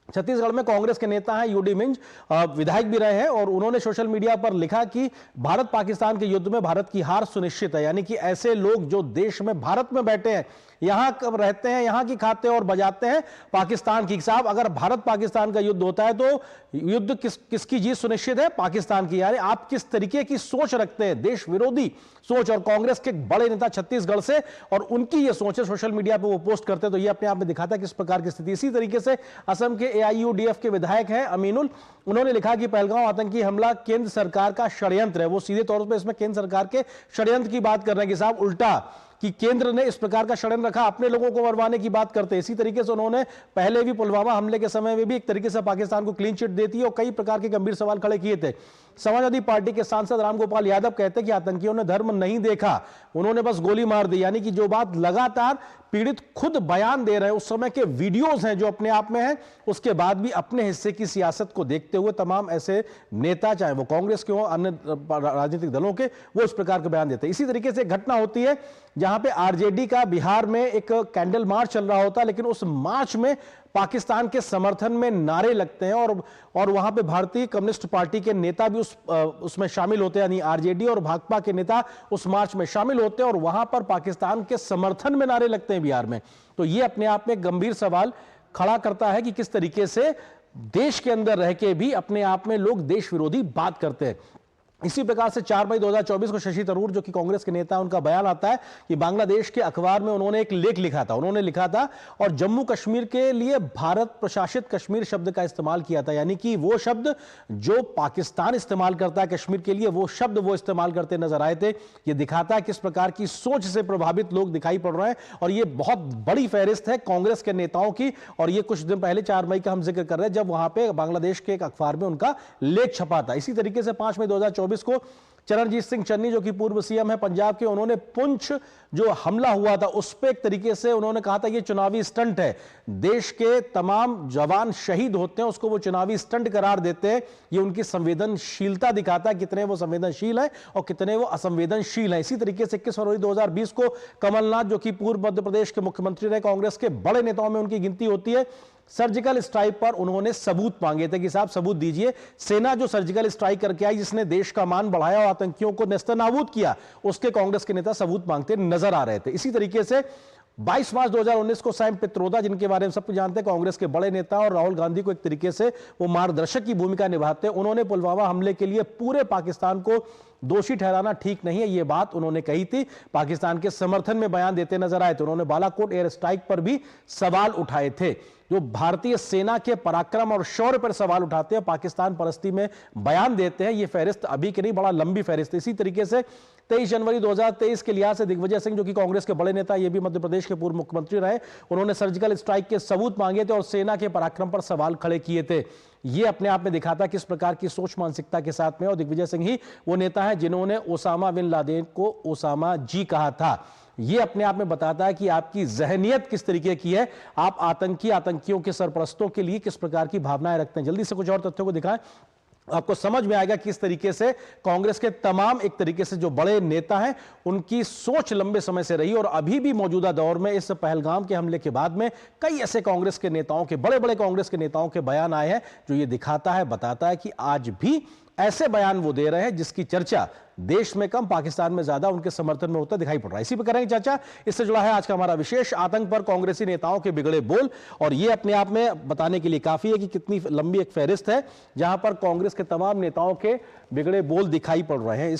छत्तीसगढ़ में कांग्रेस के नेता हैं यूडी मिंज, विधायक भी रहे हैं, और उन्होंने सोशल मीडिया पर लिखा कि भारत पाकिस्तान के युद्ध में भारत की हार सुनिश्चित है। यानी कि ऐसे लोग जो देश में, भारत में बैठे हैं, यहां कब रहते हैं, यहां की खाते और बजाते हैं पाकिस्तान की। साहब अगर भारत पाकिस्तान का युद्ध होता है तो युद्ध किसकी जीत सुनिश्चित है? पाकिस्तान की। यानी आप किस तरीके की सोच रखते हैं, देश विरोधी सोच। और कांग्रेस के बड़े नेता छत्तीसगढ़ से, और उनकी ये सोच है, सोशल मीडिया पर वो पोस्ट करते हैं, तो ये अपने आप में दिखाता है किस प्रकार की स्थिति। इसी तरीके से असम के AIUDF के विधायक हैं अमीनुल, उन्होंने लिखा कि पहलगांव आतंकी हमला केंद्र सरकार का षड्यंत्र है। वो सीधे तौर पर इसमें केंद्र सरकार के षड्यंत्र की बात कर रहे हैं कि साहब उल्टा कि केंद्र ने इस प्रकार का षड्यंत्र रखा, अपने लोगों को मरवाने की बात करते हैं। इसी तरीके से उन्होंने पहले भी पुलवामा हमले के समय में भी एक तरीके से पाकिस्तान को क्लीन चिट देती है और कई प्रकार के गंभीर सवाल खड़े किए थे। समाजवादी पार्टी के सांसद रामगोपाल यादव कहते हैं कि आतंकियों ने धर्म नहीं देखा, उन्होंने बस गोली मार दी। यानी कि जो बात लगातार पीड़ित खुद बयान दे रहे हैं, उस समय के वीडियोस हैं जो अपने आप में हैं, उसके बाद भी अपने हिस्से की सियासत को देखते हुए तमाम ऐसे नेता, चाहे वो कांग्रेस के हो, अन्य राजनीतिक दलों के, वो इस प्रकार के बयान देते हैं। इसी तरीके से एक घटना होती है जहां पे RJD का बिहार में एक कैंडल मार्च चल रहा होता है, लेकिन उस मार्च में पाकिस्तान के समर्थन में नारे लगते हैं और वहां पे भारतीय कम्युनिस्ट पार्टी के नेता भी उसमें शामिल होते हैं। यानी RJD और भाकपा के नेता उस मार्च में शामिल होते हैं और वहां पर पाकिस्तान के समर्थन में नारे लगते हैं बिहार में। तो ये अपने आप में गंभीर सवाल खड़ा करता है कि किस तरीके से देश के अंदर रह के भी अपने आप में लोग देश विरोधी बात करते हैं। इसी प्रकार से 4 मई 2024 को शशि थरूर जो कि कांग्रेस के नेता, उनका बयान आता है कि बांग्लादेश के अखबार में उन्होंने एक लेख लिखा था। उन्होंने लिखा था और जम्मू कश्मीर के लिए भारत प्रशासित कश्मीर शब्द का इस्तेमाल किया था। यानी कि वो शब्द जो पाकिस्तान इस्तेमाल करता है कश्मीर के लिए, वो शब्द वो इस्तेमाल करते नजर आए थे। ये दिखाता है किस प्रकार की सोच से प्रभावित लोग दिखाई पड़ रहे हैं। और ये बहुत बड़ी फहरिस्त है कांग्रेस के नेताओं की। और ये कुछ दिन पहले 4 मई का हम जिक्र कर रहे हैं जब वहां पे बांग्लादेश के एक अखबार में उनका लेख छपा था। इसी तरीके से 5 मई 2024 को चरणजीत सिंह चन्नी जो कि पूर्व CM है पंजाब के, उन्होंने पुंछ जो हमला हुआ था उस पे एक तरीके से उन्होंने कहा था ये चुनावी स्टंट है, देश के तमाम जवान शहीद होते हैं उसको वो चुनावी स्टंट करार देते हैं। ये उनकी संवेदनशीलता दिखाता है, कितने वो संवेदनशील है और कितने वो असंवेदनशील है। इसी तरीके से 21 फरवरी 2020 को कमलनाथ जो कि पूर्व मध्य प्रदेश के मुख्यमंत्री रहे, कांग्रेस के बड़े नेताओं में उनकी गिनती होती है, सर्जिकल स्ट्राइक पर उन्होंने सबूत मांगे थे कि साहब सबूत दीजिए। सेना जो सर्जिकल स्ट्राइक करके आई, जिसने देश का मान बढ़ाया और आतंकियों को नेस्तनाबूद किया, उसके कांग्रेस के नेता सबूत मांगते नजर आ रहे थे। इसी तरीके से 22 मार्च 2019 को सैम पित्रोदा, जिनके बारे में सब कुछ जानते हैं, कांग्रेस के बड़े नेता और राहुल गांधी को एक तरीके से वो मार्गदर्शक की भूमिका निभाते हैं, उन्होंने पुलवामा हमले के लिए पूरे पाकिस्तान को दोषी ठहराना ठीक नहीं है, ये बात उन्होंने कही थी। पाकिस्तान के समर्थन में बयान देते नजर आए थे। उन्होंने बालाकोट एयर स्ट्राइक पर भी सवाल उठाए थे। जो भारतीय सेना के पराक्रम और शौर्य पर सवाल उठाते हैं, पाकिस्तान परस्ती में बयान देते हैं। ये फहरिस्त अभी की नहीं, बड़ा लंबी फहरिस्त। इसी तरीके से 23 जनवरी 2023 के लिहाज से दिग्विजय सिंह, जो कि कांग्रेस के बड़े नेता, ये भी मध्य प्रदेश के पूर्व मुख्यमंत्री रहे, उन्होंने सर्जिकल स्ट्राइक के सबूत मांगे थे और सेना के पराक्रम पर सवाल खड़े किए थे। ये अपने आप में दिखाता किस प्रकार की सोच मानसिकता के साथ में, और दिग्विजय सिंह ही वो नेता है जिन्होंने ओसामा बिन लादेन को ओसामा जी कहा था। ये अपने आप में बताता है कि आपकी जहनियत किस तरीके की है, आप आतंकियों के सरपरस्तों के लिए किस प्रकार की भावनाएं रखते हैं। जल्दी से कुछ और तथ्यों को दिखाएं, आपको समझ में आएगा किस तरीके से कांग्रेस के तमाम एक तरीके से जो बड़े नेता हैं, उनकी सोच लंबे समय से रही और अभी भी मौजूदा दौर में इस पहलगाम के हमले के बाद में कई ऐसे कांग्रेस के नेताओं के, बड़े बड़े कांग्रेस के नेताओं के बयान आए हैं जो ये दिखाता है, बताता है कि आज भी ऐसे बयान वो दे रहे हैं जिसकी चर्चा देश में कम, पाकिस्तान में ज्यादा उनके समर्थन में होता दिखाई पड़ रहा है। इसी पर करेंगे चर्चा। इससे जुड़ा है आज का हमारा विशेष, आतंक पर कांग्रेसी नेताओं के बिगड़े बोल। और ये अपने आप में बताने के लिए काफी है कि कितनी लंबी एक फहरिस्त है जहां पर कांग्रेस के तमाम नेताओं के बिगड़े बोल दिखाई पड़ रहे हैं।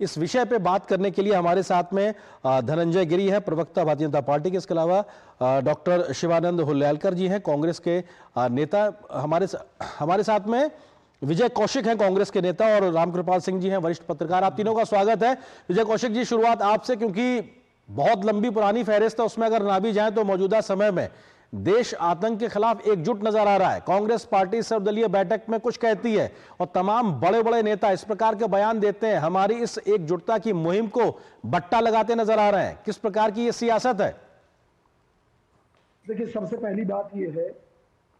इस विषय पे बात करने के लिए हमारे साथ में धनंजय गिरी है, प्रवक्ता भारतीय जनता पार्टी के। इसके अलावा डॉक्टर शिवानंद हुल्यालकर जी हैं, कांग्रेस के नेता। हमारे साथ में विजय कौशिक हैं, कांग्रेस के नेता, और रामकृपाल सिंह जी हैं, वरिष्ठ पत्रकार। आप तीनों का स्वागत है। विजय कौशिक जी, शुरुआत आपसे, क्योंकि बहुत लंबी पुरानी फहरिस्त है, उसमें अगर ना भी जाए तो मौजूदा समय में देश आतंक के खिलाफ एकजुट नजर आ रहा है। कांग्रेस पार्टी सर्वदलीय बैठक में कुछ कहती है और तमाम बड़े बड़े नेता इस प्रकार के बयान देते हैं, हमारी इस एकजुटता की मुहिम को बट्टा लगाते नजर आ रहे हैं। किस प्रकार की ये सियासत है? देखिए, सबसे पहली बात यह है,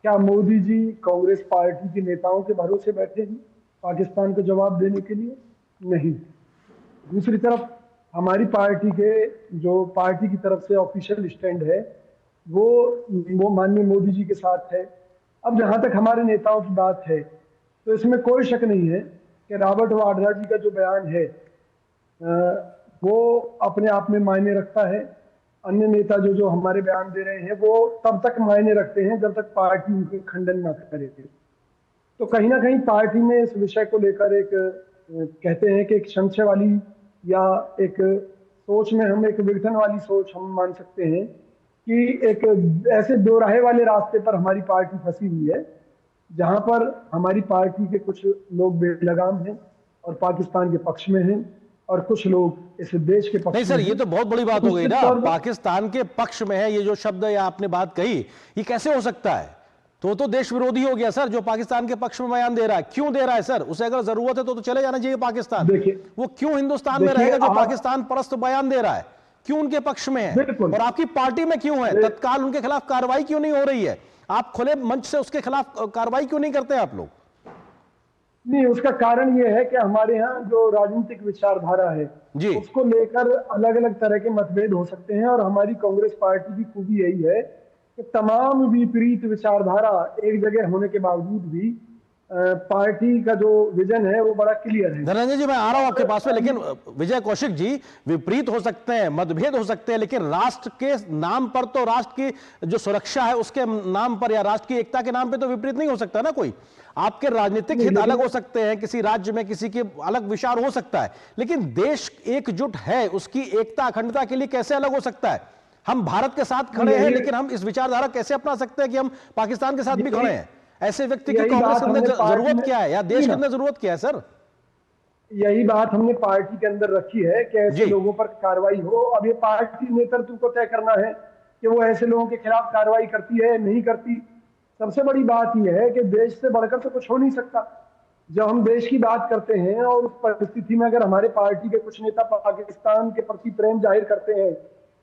क्या मोदी जी कांग्रेस पार्टी के नेताओं के भरोसे बैठे हैं पाकिस्तान को जवाब देने के लिए? नहीं। दूसरी तरफ हमारी पार्टी के जो पार्टी की तरफ से ऑफिशियल स्टैंड है वो माननीय मोदी जी के साथ है। अब जहां तक हमारे नेताओं की बात है तो इसमें कोई शक नहीं है कि रॉबर्ट वाड्रा जी का जो बयान है वो अपने आप में मायने रखता है। अन्य नेता जो हमारे बयान दे रहे हैं वो तब तक मायने रखते हैं जब तक पार्टी उनके खंडन ना करे। तो कहीं ना कहीं पार्टी में इस विषय को लेकर एक कहते हैं कि एक संशय वाली या एक सोच में हम एक विघटन वाली सोच हम मान सकते हैं कि एक ऐसे दो राहे वाले रास्ते पर हमारी पार्टी फंसी हुई है, जहां पर हमारी पार्टी के कुछ लोग बेलगाम हैं और पाकिस्तान के पक्ष में हैं और कुछ लोग इस देश के पक्ष नहीं सर, ये तो बहुत बड़ी बात हो गई ना, पाकिस्तान के पक्ष में है। ये जो शब्द या आपने बात कही, ये कैसे हो सकता है? तो देश विरोधी हो गया सर, जो पाकिस्तान के पक्ष में बयान दे रहा है। क्यों दे रहा है सर? उसे अगर जरूरत है तो चले जाना चाहिए पाकिस्तान। वो क्यों हिंदुस्तान में रहेगा जो पाकिस्तान परस्त बयान दे रहा है? क्यों उनके पक्ष में है? और आपकी पार्टी में क्यों है? तत्काल उनके खिलाफ कार्रवाई क्यों नहीं हो रही है? आप खुले मंच से उसके खिलाफ कार्रवाई क्यों नहीं करते आप लोग? नहीं, उसका कारण यह है कि हमारे यहाँ जो राजनीतिक विचारधारा है जी, उसको लेकर अलग अलग तरह के मतभेद हो सकते हैं। और हमारी कांग्रेस पार्टी की खूबी यही है कि तमाम विपरीत विचारधारा एक जगह होने के बावजूद भी पार्टी का जो विजन है वो बड़ा क्लियर है। धनंजय जी, मैं आ रहा हूं आपके पास में, लेकिन विजय कौशिक जी, विपरीत हो सकते हैं, मतभेद हो सकते हैं, लेकिन राष्ट्र के नाम पर तो, राष्ट्र की जो सुरक्षा है उसके नाम पर या राष्ट्र की एकता के नाम पे तो विपरीत नहीं हो सकता ना कोई। आपके राजनीतिक हित अलग हो सकते हैं, किसी राज्य में किसी के अलग विचार हो सकता है, लेकिन देश एकजुट है, उसकी एकता अखंडता के लिए कैसे अलग हो सकता है? हम भारत के साथ खड़े हैं, लेकिन हम इस विचारधारा कैसे अपना सकते हैं कि हम पाकिस्तान के साथ भी खड़े हैं? ऐसे व्यक्ति की कांग्रेस के अंदर जरूरत क्या है या देश के अंदर जरूरत क्या है सर? यही बात हमने पार्टी के अंदर रखी है कि ऐसे लोगों पर कार्रवाई हो। अब ये पार्टी नेतृत्व को तय करना है कि वो ऐसे लोगों के खिलाफ कार्रवाई करती है नहीं करती। सबसे बड़ी बात यह है कि देश से बढ़कर तो कुछ हो नहीं सकता। जब हम देश की बात करते हैं और उस परिस्थिति में अगर हमारे पार्टी के कुछ नेता पाकिस्तान के प्रति प्रेम जाहिर करते हैं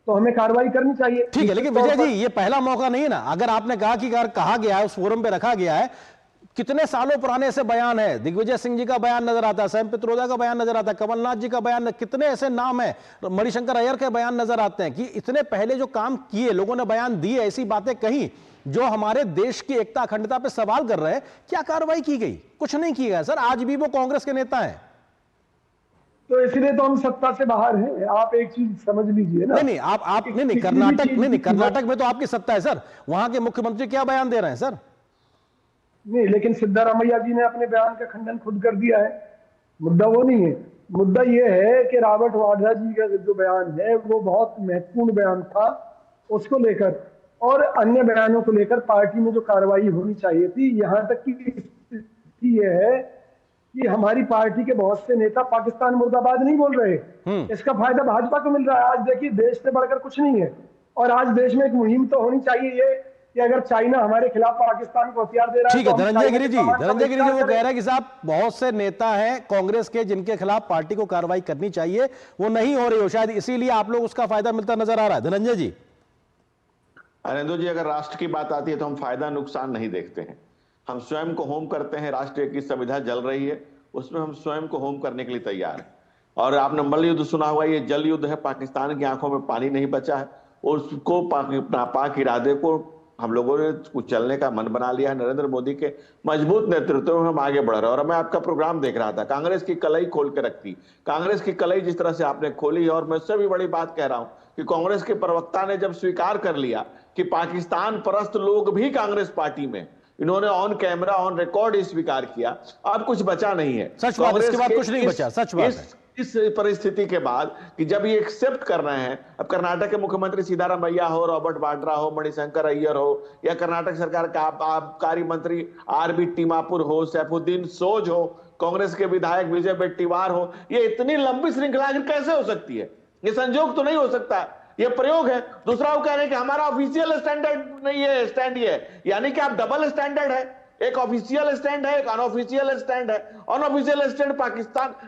तो हमें कार्रवाई करनी चाहिए। ठीक है, लेकिन विजय जी, ये पहला मौका नहीं है ना। अगर आपने कहा कि अगर कहा गया है, उस फोरम पे रखा गया है, कितने सालों पुराने ऐसे बयान है, दिग्विजय सिंह जी का बयान नजर आता है, सैम पित्रोदा का बयान नजर आता है, कमलनाथ जी का बयान, कितने ऐसे नाम है, मणिशंकर अय्यर के बयान नजर आते हैं कि इतने पहले जो काम किए, लोगों ने बयान दिए, ऐसी बातें कही जो हमारे देश की एकता अखंडता पे सवाल कर रहे हैं। क्या कार्रवाई की गई? कुछ नहीं की गई सर। आज भी वो कांग्रेस के नेता हैं। तो इसलिए तो हम सत्ता से बाहर हैं। आप एक चीज समझ लीजिए ना। नहीं, आप नहीं, कर्नाटक में तो आपकी सत्ता है सर। वहां के मुख्यमंत्री क्या बयान दे रहे हैं सर? नहीं, लेकिन सिद्धारमैया जी ने अपने बयान का खंडन खुद कर दिया है। मुद्दा वो नहीं है। मुद्दा ये है कि रॉबर्ट वाड्रा जी का जो बयान है वो बहुत महत्वपूर्ण बयान था, उसको लेकर और अन्य बयानों को लेकर पार्टी में जो कार्रवाई होनी चाहिए थी। यहां तक की स्थिति यह है कि हमारी पार्टी के बहुत से नेता पाकिस्तान मुर्दाबाद नहीं बोल रहे। इसका फायदा भाजपा को मिल रहा है। आज देखिए, देश से बढ़कर कुछ नहीं है। और आज देश में एक मुहिम तो होनी चाहिए ये कि अगर चाइना हमारे खिलाफ पाकिस्तान को हथियार दे रहा है, ठीक है। तो धनंजय गिरी जी वो कह रहे हैं कि साहब बहुत से नेता हैं कांग्रेस के जिनके खिलाफ पार्टी को कार्रवाई करनी चाहिए, वो नहीं हो रही हो, शायद इसीलिए आप लोग उसका फायदा मिलता नजर आ रहा है। धनंजय जी। अरेंदु जी, अगर राष्ट्र की बात आती है तो हम फायदा नुकसान नहीं देखते हैं। हम स्वयं को होम करते हैं। राष्ट्र की संविधा जल रही है, उसमें हम स्वयं को होम करने के लिए तैयार हैं। और आपने मल्ल युद्ध सुना हुआ, ये जल युद्ध है। पाकिस्तान की आंखों में पानी नहीं बचा है, उसको नापाक इरादे को हम लोगों ने कुचलने का मन बना लिया है। नरेंद्र मोदी के मजबूत नेतृत्व में हम आगे बढ़ रहे हैं। और मैं आपका प्रोग्राम देख रहा था, कांग्रेस की कलई खोल के रखती। कांग्रेस की कलई जिस तरह से आपने खोली, और मैं उससे भी बड़ी बात कह रहा हूं कि कांग्रेस के प्रवक्ता ने जब स्वीकार कर लिया कि पाकिस्तान परस्त लोग भी कांग्रेस पार्टी में, इन्होंने ऑन कैमरा ऑन रिकॉर्ड ही स्वीकार किया, अब कुछ बचा नहीं है। सच बात, इसके बाद कुछ नहीं बचा। सच बात है। इस परिस्थिति के बाद कि जब ये एक्सेप्ट कर रहे हैं, अब कर्नाटक के मुख्यमंत्री सिद्धारमैया हो, रॉबर्ट वाड्रा हो, मणिशंकर अय्यर हो, या कर्नाटक सरकार का आबकारी मंत्री आरबी टिमापुर हो, सैफुद्दीन सोज हो, कांग्रेस के विधायक विजय बेट्टीवार हो, ये इतनी लंबी श्रृंखला कैसे हो सकती है? ये संजोग तो नहीं हो सकता, ये प्रयोग है। दूसरा वो कह रहे हैं कि हमारा ऑफिशियल स्टैंडर्ड नहीं है, स्टैंड ये है, यानी कि आप डबल स्टैंडर्ड है। एक ऑफिशियल स्टैंड है, एक अनऑफिशियल स्टैंड है। अनऑफिशियल स्टैंड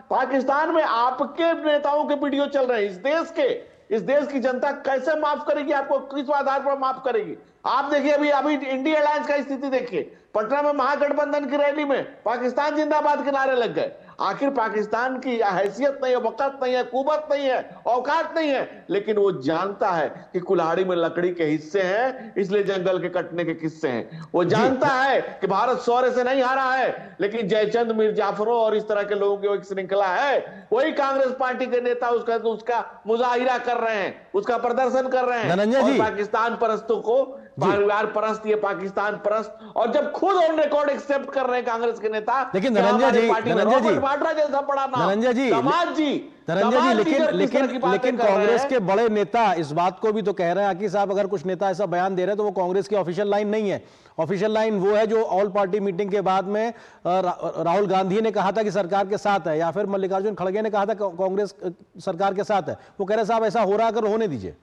पाकिस्तान में आपके नेताओं के वीडियो चल रहे हैं। इस देश की जनता कैसे माफ करेगी आपको? किस आधार पर माफ करेगी? आप देखिए, अभी इंडिया अलायंस का स्थिति देखिए। पटना में महागठबंधन की रैली में पाकिस्तान जिंदाबाद के नारे लग गए। आखिर पाकिस्तान की हैसियत नहीं है, वक़्त नहीं है, कुवत नहीं है, औकात नहीं है, लेकिन वो जानता है कि कुल्हाड़ी में लकड़ी के हिस्से हैं, इसलिए जंगल के कटने के किस्से हैं। वो जानता है कि भारत शौर्य से नहीं हारा है, लेकिन जयचंद मीर जाफरों और इस तरह के लोगों की एक श्रृंखला है। वही कांग्रेस पार्टी के नेता उसका मुजाहिरा कर रहे हैं, उसका प्रदर्शन कर रहे हैं। और पाकिस्तान परस्तों को परिवार परस्त, ये पाकिस्तान परस्त, और जब खुद ऑन रिकॉर्ड एक्सेप्ट कर रहे हैं कांग्रेस के नेता। लेकिन धनंजय जी जैसा पड़ा ना समाज जी, लेकिन कांग्रेस के बड़े नेता इस बात को भी तो कह रहे हैं कि साहब अगर कुछ नेता ऐसा बयान दे रहे हैं तो वो कांग्रेस की ऑफिशियल लाइन नहीं है। ऑफिशियल लाइन वो है जो ऑल पार्टी मीटिंग के बाद में राहुल गांधी ने कहा था कि सरकार के साथ है, या फिर मल्लिकार्जुन खड़गे ने कहा था कांग्रेस सरकार के साथ है। वो कह रहे साहब ऐसा हो रहा है, अगर होने दीजिए।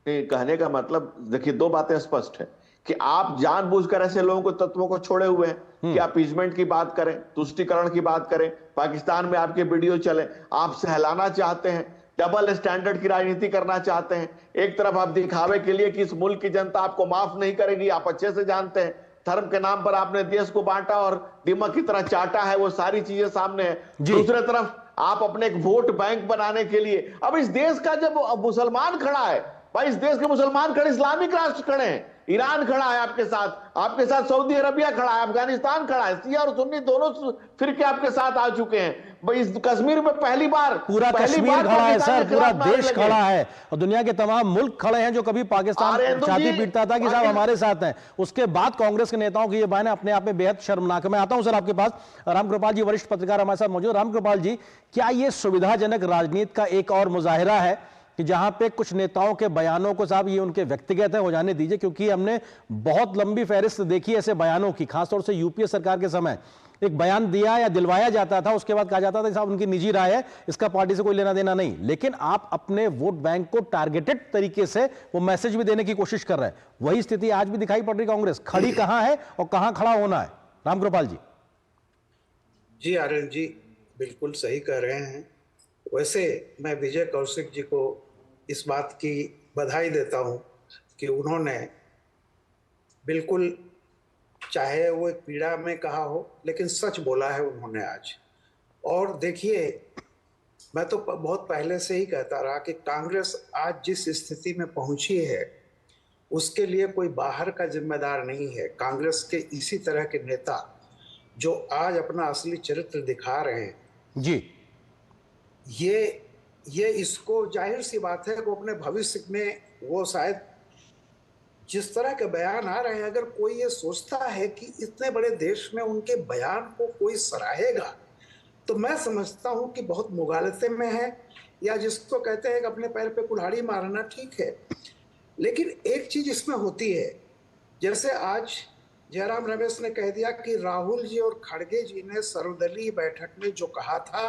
कहने का मतलब देखिए, दो बातें स्पष्ट है कि आप जानबूझकर ऐसे लोगों को, तत्वों को छोड़े हुए हैं कि अपीजमेंट की बात करें, तुष्टीकरण की बात करें, पाकिस्तान में आपके वीडियो चले, आप सहलाना चाहते हैं, डबल स्टैंडर्ड की राजनीति करना चाहते हैं। एक तरफ आप दिखावे के लिए कि इस मुल्क की जनता आपको माफ नहीं करेगी, आप अच्छे से जानते हैं। धर्म के नाम पर आपने देश को बांटा और दीमक की तरह चाटा है, वो सारी चीजें सामने है। दूसरे तरफ आप अपने एक वोट बैंक बनाने के लिए, अब इस देश का जब मुसलमान खड़ा है, भाई इस देश के मुसलमान खड़े, इस्लामिक राष्ट्र खड़े हैं, ईरान खड़ा है आपके साथ सऊदी अरबिया खड़ा है, अफगानिस्तान खड़ा है, शिया और सुन्नी दोनों फिरके आपके साथ आ चुके हैं। भाई इस कश्मीर में पहली बार कश्मीर खड़ा है सर, पूरा देश खड़ा है, और दुनिया के तमाम मुल्क खड़े हैं जो कभी पाकिस्तान छाती पीटता था कि साहब हमारे साथ हैं। उसके बाद कांग्रेस के नेताओं की ये बयान अपने आप में बेहद शर्मनाक है। मैं आता हूं सर आपके पास, रामकृपाल जी वरिष्ठ पत्रकार हमारे साथ मौजूद। रामकृपाल जी, क्या ये सुविधाजनक राजनीति का एक और मुजाहिरा है कि जहां पे कुछ नेताओं के बयानों को, साहब ये उनके व्यक्तिगत है, हो जाने दीजिए, क्योंकि हमने बहुत लंबी फहरिस्त देखी ऐसे बयानों की, खासतौर से यूपीए सरकार के समय एक बयान दिया या दिलवाया जाता था, उसके बाद कहा जाता था साहब उनकी निजी राय है, इसका पार्टी से कोई लेना देना नहीं। लेकिन आप अपने वोट बैंक को टारगेटेड तरीके से वो मैसेज भी देने की कोशिश कर रहे हैं। वही स्थिति आज भी दिखाई पड़ रही। कांग्रेस खड़ी कहां है और कहां खड़ा होना है? रामकृपाल जी। जी आर्यन जी बिल्कुल सही कह रहे हैं। वैसे मैं विजय कौशिक जी को इस बात की बधाई देता हूं कि उन्होंने बिल्कुल, चाहे वो एक पीड़ा में कहा हो, लेकिन सच बोला है उन्होंने आज। और देखिए, मैं तो बहुत पहले से ही कहता रहा कि कांग्रेस आज जिस स्थिति में पहुंची है उसके लिए कोई बाहर का जिम्मेदार नहीं है। कांग्रेस के इसी तरह के नेता जो आज अपना असली चरित्र दिखा रहे हैं, जी। ये इसको जाहिर सी बात है कि अपने भविष्य में वो शायद जिस तरह के बयान आ रहे हैं, अगर कोई ये सोचता है कि इतने बड़े देश में उनके बयान को कोई सराहेगा, तो मैं समझता हूं कि बहुत मुगालते में है, या जिसको कहते हैं कि अपने पैर पे कुल्हाड़ी मारना ठीक है। लेकिन एक चीज इसमें होती है, जैसे आज जयराम रमेश ने कह दिया कि राहुल जी और खड़गे जी ने सर्वदलीय बैठक में जो कहा था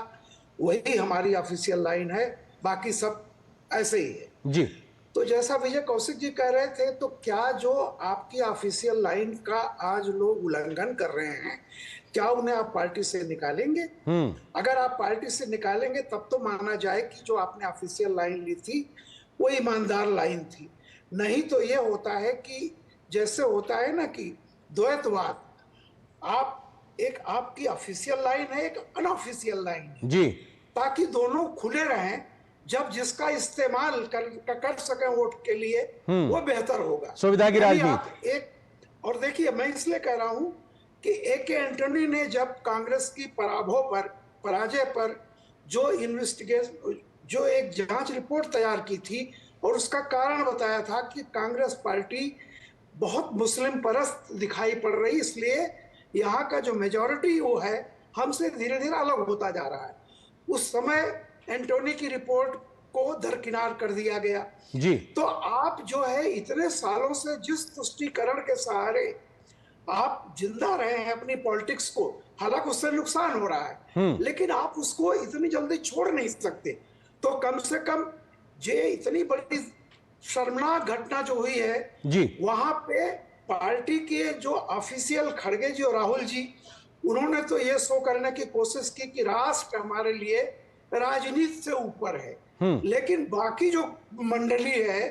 वही हमारी ऑफिशियल लाइन है, बाकी सब ऐसे ही है। जी। तो जैसा विजय कौशिक जी कह रहे थे, तो क्या जो आपकी ऑफिशियल लाइन का आज लोग उल्लंघन कर रहे हैं, क्या उन्हें आप पार्टी से निकालेंगे? अगर आप पार्टी से निकालेंगे तब तो माना जाए कि जो आपने ऑफिशियल लाइन ली थी वो ईमानदार लाइन थी। नहीं तो ये होता है कि जैसे होता है ना कि द्वैतवाद, आपकी ऑफिशियल लाइन है, एक अनऑफिशियल लाइन है जी, ताकि दोनों खुले रहें। जब जिसका इस्तेमाल कर सके वोट के लिए वो बेहतर होगा, सुविधा की राजनीति। एक और देखिए, मैं इसलिए कह रहा हूं कि ए.के. एंटनी ने जब कांग्रेस की पराजय पर जो एक जांच रिपोर्ट तैयार की थी और उसका कारण बताया था कि कांग्रेस पार्टी बहुत मुस्लिम परस्त दिखाई पड़ रही, इसलिए यहाँ का जो मेजॉरिटी वो है हमसे धीरे धीरे अलग होता जा रहा है। उस समय एंटोनी की रिपोर्ट को दरकिनार कर दिया गया जी। तो आप जो है इतने सालों से जिस तुष्टीकरण के सहारे आप जिंदा रहे हैं अपनी पॉलिटिक्स को, हालांकि उससे नुकसान हो रहा है, लेकिन आप उसको इतनी जल्दी छोड़ नहीं सकते। तो कम से कम ये इतनी बड़ी शर्मनाक घटना जो हुई है जी, वहां पे पार्टी के जो ऑफिशियल खड़गे जी और राहुल जी, उन्होंने तो ये शो करने की कोशिश की कि राष्ट्र हमारे लिए राजनीति से ऊपर है, लेकिन बाकी जो मंडली है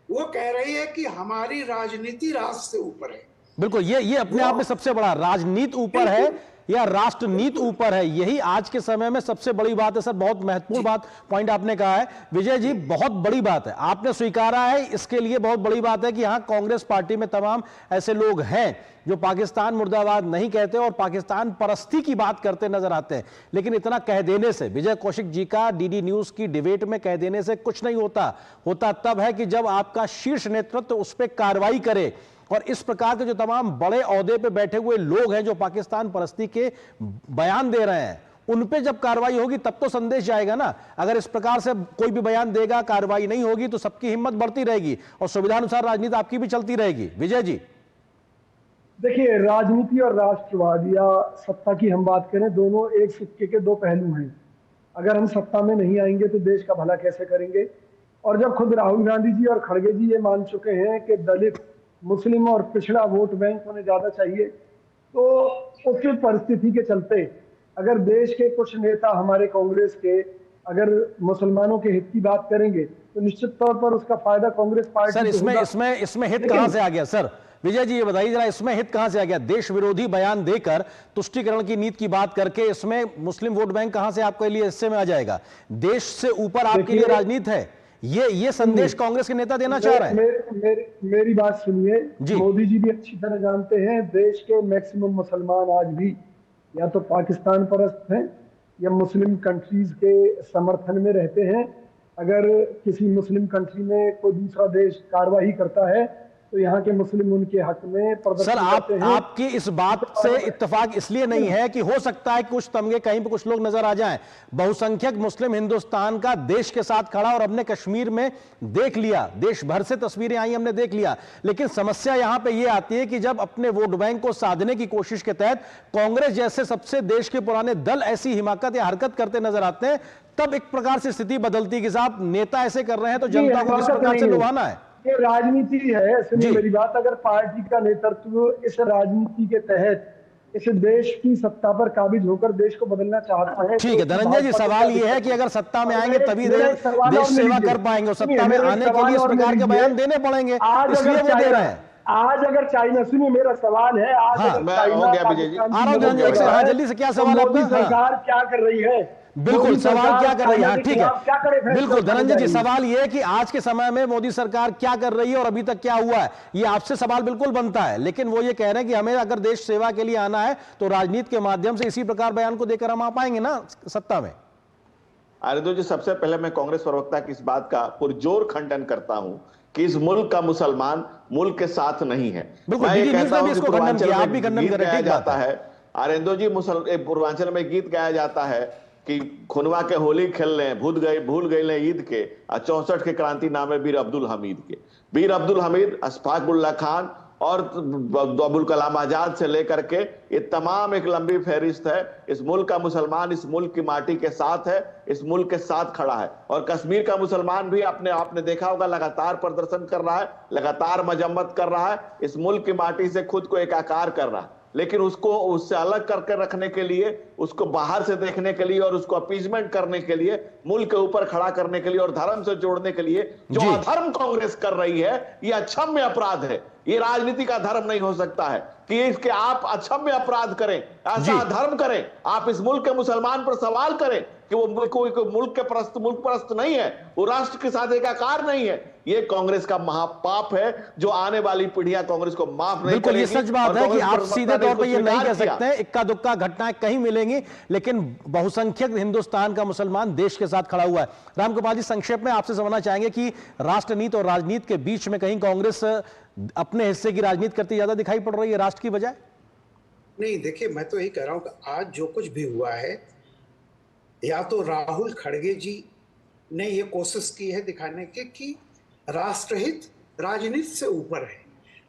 वो कह रही है कि हमारी राजनीति राष्ट्र से ऊपर है। बिल्कुल, ये अपने आप में सबसे बड़ा, राजनीति ऊपर है या राष्ट्रनीति ऊपर है, यही आज के समय में सबसे बड़ी बात है। सर, बहुत महत्वपूर्ण बात पॉइंट आपने कहा है विजय जी, बहुत बड़ी बात है, आपने स्वीकारा है, इसके लिए बहुत बड़ी बात है कि यहाँ कांग्रेस पार्टी में तमाम ऐसे लोग हैं जो पाकिस्तान मुर्दाबाद नहीं कहते और पाकिस्तान परस्ती की बात करते नजर आते हैं। लेकिन इतना कह देने से, विजय कौशिक जी का डीडी न्यूज की डिबेट में कह देने से कुछ नहीं होता तब है कि जब आपका शीर्ष नेतृत्व उस पर कार्रवाई करे। और इस प्रकार के जो तमाम बड़े ओहदे पे बैठे हुए लोग हैं जो पाकिस्तान परस्ती के बयान दे रहे हैं, उन पे जब कार्रवाई होगी तब तो संदेश जाएगा ना। अगर इस प्रकार से कोई भी बयान देगा, कार्रवाई नहीं होगी, तो सबकी हिम्मत बढ़ती रहेगी और सुविधानुसार राजनीति आपकी भी चलती रहेगी। विजय जी, देखिए, राजनीति और राष्ट्रवाद या सत्ता की हम बात करें, दोनों एक सिक्के के दो पहलू हैं। अगर हम सत्ता में नहीं आएंगे तो देश का भला कैसे करेंगे? और जब खुद राहुल गांधी जी और खड़गे जी ये मान चुके हैं कि दलित, मुस्लिम और पिछड़ा वोट बैंक उन्हें ज्यादा चाहिए, तो उसकी परिस्थिति के चलते अगर देश के कुछ नेता हमारे कांग्रेस के अगर मुसलमानों के हित की बात करेंगे तो निश्चित तौर पर उसका फायदा कांग्रेस पार्टी सर, इसमें हित कहां से आ गया? सर विजय जी, ये बताइए जरा, इसमें हित कहां से आ गया? देश विरोधी बयान देकर तुष्टीकरण की नीति की बात करके इसमें मुस्लिम वोट बैंक कहां से आपके लिए हिस्से में आ जाएगा? देश से ऊपर आपके लिए राजनीति है, ये संदेश कांग्रेस के नेता देना चाह रहे हैं। मेरी बात सुनिए, मोदी जी भी अच्छी तरह जानते हैं देश के मैक्सिमम मुसलमान आज भी या तो पाकिस्तान परस्त हैं या मुस्लिम कंट्रीज के समर्थन में रहते हैं। अगर किसी मुस्लिम कंट्री में कोई दूसरा देश कार्रवाई करता है तो यहाँ के मुस्लिम उनके हक में प्रदर्शन करते हैं। आपकी इस बात से इत्तेफाक इसलिए नहीं है कि हो सकता है कुछ तमगे कहीं पे कुछ लोग नजर आ जाएं। बहुसंख्यक मुस्लिम हिंदुस्तान का देश के साथ खड़ा और हमने कश्मीर में देख लिया, देश भर से तस्वीरें आई, हमने देख लिया। लेकिन समस्या यहां पे ये आती है कि जब अपने वोट बैंक को साधने की कोशिश के तहत कांग्रेस जैसे सबसे देश के पुराने दल ऐसी हिमाकत या हरकत करते नजर आते हैं, तब एक प्रकार से स्थिति बदलती कि साहब नेता ऐसे कर रहे हैं तो जनता को किस प्रकार से लुभाना है। ये राजनीति है, सुनिए मेरी बात। अगर पार्टी का नेतृत्व इस राजनीति के तहत इस देश की सत्ता पर काबिज होकर देश को बदलना चाहता है, ठीक है धनंजय जी, सवाल ये है कि अगर सत्ता में आएंगे तभी देश सेवा कर पाएंगे, सत्ता में आने के लिए इस प्रकार के बयान देने पड़ेंगे, इसलिए वो दे रहे हैं। आज अगर चाइना, सुनिए मेरा सवाल है, आज जल्दी से क्या सवाल सरकार क्या कर रही है? बिल्कुल, मोदी सवाल सरकार क्या कर रही है? हाँ, चाइना के ठीक है, खिलाफ क्या करे फैसला बिल्कुल उठाने धनंजय जा जी, रही है। सवाल ये है कि आज के समय में मोदी सरकार क्या कर रही है और अभी तक क्या हुआ है, ये आपसे सवाल बिल्कुल बनता है। लेकिन वो ये कह रहे हैं कि हमें अगर देश सेवा के लिए आना है तो राजनीति के माध्यम से इसी प्रकार बयान को देकर हम आ पाएंगे ना सत्ता में। आरिंदो जी, सबसे पहले मैं कांग्रेस प्रवक्ता की इस बात का पुरजोर खंडन करता हूं कि इस मुल्क का मुसलमान मुल्क के साथ नहीं है। बिल्कुल, मैं ये डीडी न्यूज़ कहता ने हूं भी कि इसको खंडन किया, आप भी खंडन गीत करें, गाया ठीक बात जाता है आरिंदो जी, पूर्वांचल में गीत गाया जाता है कि खुनवा के होली खेल लें, भूल गए ईद के, 64 के क्रांति नामे वीर अब्दुल हमीद के। वीर अब्दुल हमीद, अशफाकुल्लाह खान और अबुल कलाम आजाद से लेकर के ये तमाम एक लंबी फहरिस्त है। इस मुल्क का मुसलमान इस मुल्क की माटी के साथ है, इस मुल्क के साथ खड़ा है। और कश्मीर का मुसलमान भी आपने देखा होगा, लगातार प्रदर्शन कर रहा है, लगातार मजम्मत कर रहा है, इस मुल्क की माटी से खुद को एकाकार कर रहा है। लेकिन उसको उससे अलग करके रखने के लिए, उसको बाहर से देखने के लिए और उसको अपीजमेंट करने के लिए, मुल्क के ऊपर खड़ा करने के लिए और धर्म से जोड़ने के लिए जो अधर्म कांग्रेस कर रही है, ये अक्षम्य अपराध है। ये राजनीति का धर्म नहीं हो सकता है कि इसके आप अक्षम्य अपराध करें, ऐसा धर्म करें, आप इस मुल्क के मुसलमान पर सवाल करें कि वो मुल्क परस्त नहीं है, वो राष्ट्र के साथ एकाकार नहीं है। ये कांग्रेस का महापाप है जो आने वाली पीढ़ियां कांग्रेस को माफ नहीं बिल्कुल, ये करेगी। सच बात और है कि कांग्रेस आप प्रवक्ता सीधे ने तौर इसको पे ये नहीं स्वीकार कह किया। सकते हैं, इक्का दुक्का घटनाएं कहीं मिलेंगी, लेकिन बहुसंख्यक हिंदुस्तान का मुसलमान देश के साथ खड़ा हुआ है। रामगोपाल जी, संक्षेप में आपसे समझना चाहेंगे कि राष्ट्रनीति और राजनीति के बीच में कहीं कांग्रेस अपने हिस्से की राजनीति करती ज्यादा दिखाई पड़ रही है राष्ट्र की बजाय? नहीं, देखिए, मैं तो यही कह रहा हूं कि आज जो कुछ भी हुआ है, या तो राहुल खड़गे जी ने ये कोशिश की है दिखाने की कि राष्ट्रहित राजनीति से ऊपर है,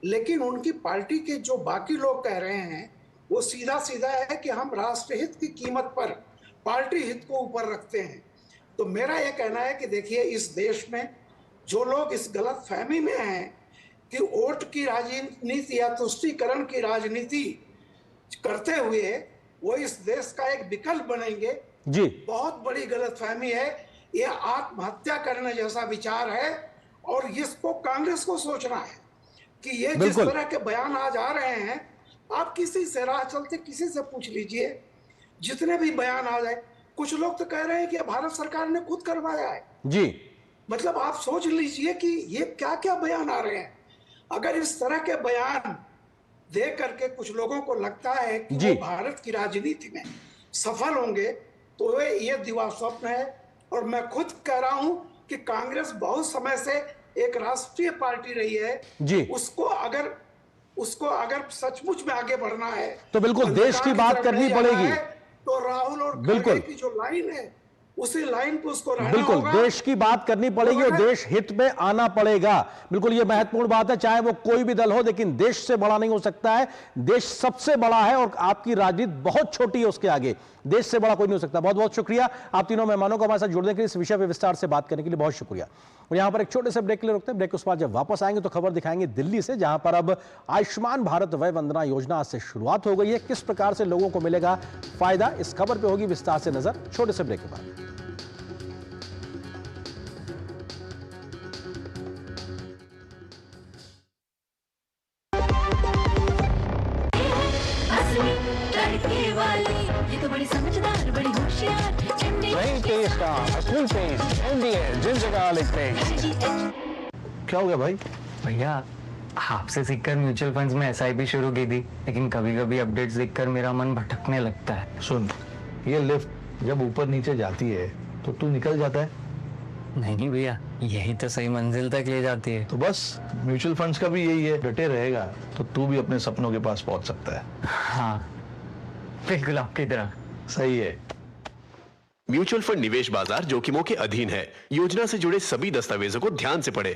लेकिन उनकी पार्टी के जो बाकी लोग कह रहे हैं वो सीधा सीधा है कि हम राष्ट्रहित की कीमत पर पार्टी हित को ऊपर रखते हैं। तो मेरा ये कहना है कि देखिए, इस देश में जो लोग इस गलत फहमी में हैं कि वोट की राजनीति या तुष्टीकरण की राजनीति करते हुए वो इस देश का एक विकल्प बनेंगे जी, बहुत बड़ी गलतफहमी है। ये आत्महत्या करने जैसा विचार है और इसको कांग्रेस को सोचना है कि ये जिस तरह के बयान आज आ रहे हैं, आप किसी से राह चलते किसी से पूछ लीजिए, जितने भी बयान आ जाए, कुछ लोग तो कह रहे हैं कि भारत सरकार ने खुद करवाया है जी। मतलब आप सोच लीजिए कि ये क्या क्या बयान आ रहे हैं। अगर इस तरह के बयान दे करके कुछ लोगों को लगता है कि वो भारत की राजनीति में सफल होंगे तो ये दिवा स्वप्न है। और मैं खुद कह रहा हूं कि कांग्रेस बहुत समय से एक राष्ट्रीय पार्टी रही है जी। उसको अगर सचमुच में आगे बढ़ना है तो बिल्कुल देश की बात करनी पड़ेगी। तो राहुल और खड़गे की जो लाइन है उसी लाइन पे उसको रहना बिल्कुल होगा। देश की बात करनी पड़ेगी और देश हित में आना पड़ेगा। बिल्कुल ये महत्वपूर्ण बात है, चाहे वो कोई भी दल हो, लेकिन देश से बड़ा नहीं हो सकता है। देश सबसे बड़ा है और आपकी राजनीति बहुत छोटी है उसके आगे। देश से बड़ा कोई नहीं हो सकता। बहुत बहुत शुक्रिया आप तीनों मेहमानों को हमारे साथ जुड़ने के लिए, इस विषय पर विस्तार से बात करने के लिए बहुत शुक्रिया। और यहां पर एक छोटे से ब्रेक के लिए रुकते हैं। ब्रेक के बाद जब वापस आएंगे तो खबर दिखाएंगे दिल्ली से, जहां पर अब आयुष्मान भारत वय वंदना योजना से शुरुआत हो गई है। किस प्रकार से लोगों को मिलेगा फायदा, इस खबर पर होगी विस्तार से नजर छोटे से ब्रेक के बाद। ये तो बड़ी समझदार, बड़ी होशियार। वही टेस्ट का असली taste MDH ginger garlic paste. क्या हो गया भाई? भैया आपसे सीखकर म्यूचुअल फंड्स में SIP शुरू की थी, लेकिन कभी कभी अपडेट्स देखकर मेरा मन भटकने लगता है। सुन, ये लिफ्ट जब ऊपर नीचे जाती है तो तू निकल जाता है। नहीं भैया, यही तो सही मंजिल तक ले जाती है। तो बस म्यूचुअल फंड्स का भी यही है, डटे रहेगा तो तू भी अपने सपनों के पास पहुंच सकता है। हाँ बिल्कुल आपकी तरह। सही है। म्यूचुअल फंड निवेश बाजार जोखिमों के अधीन है। योजना से जुड़े सभी दस्तावेजों को ध्यान से पढ़ें।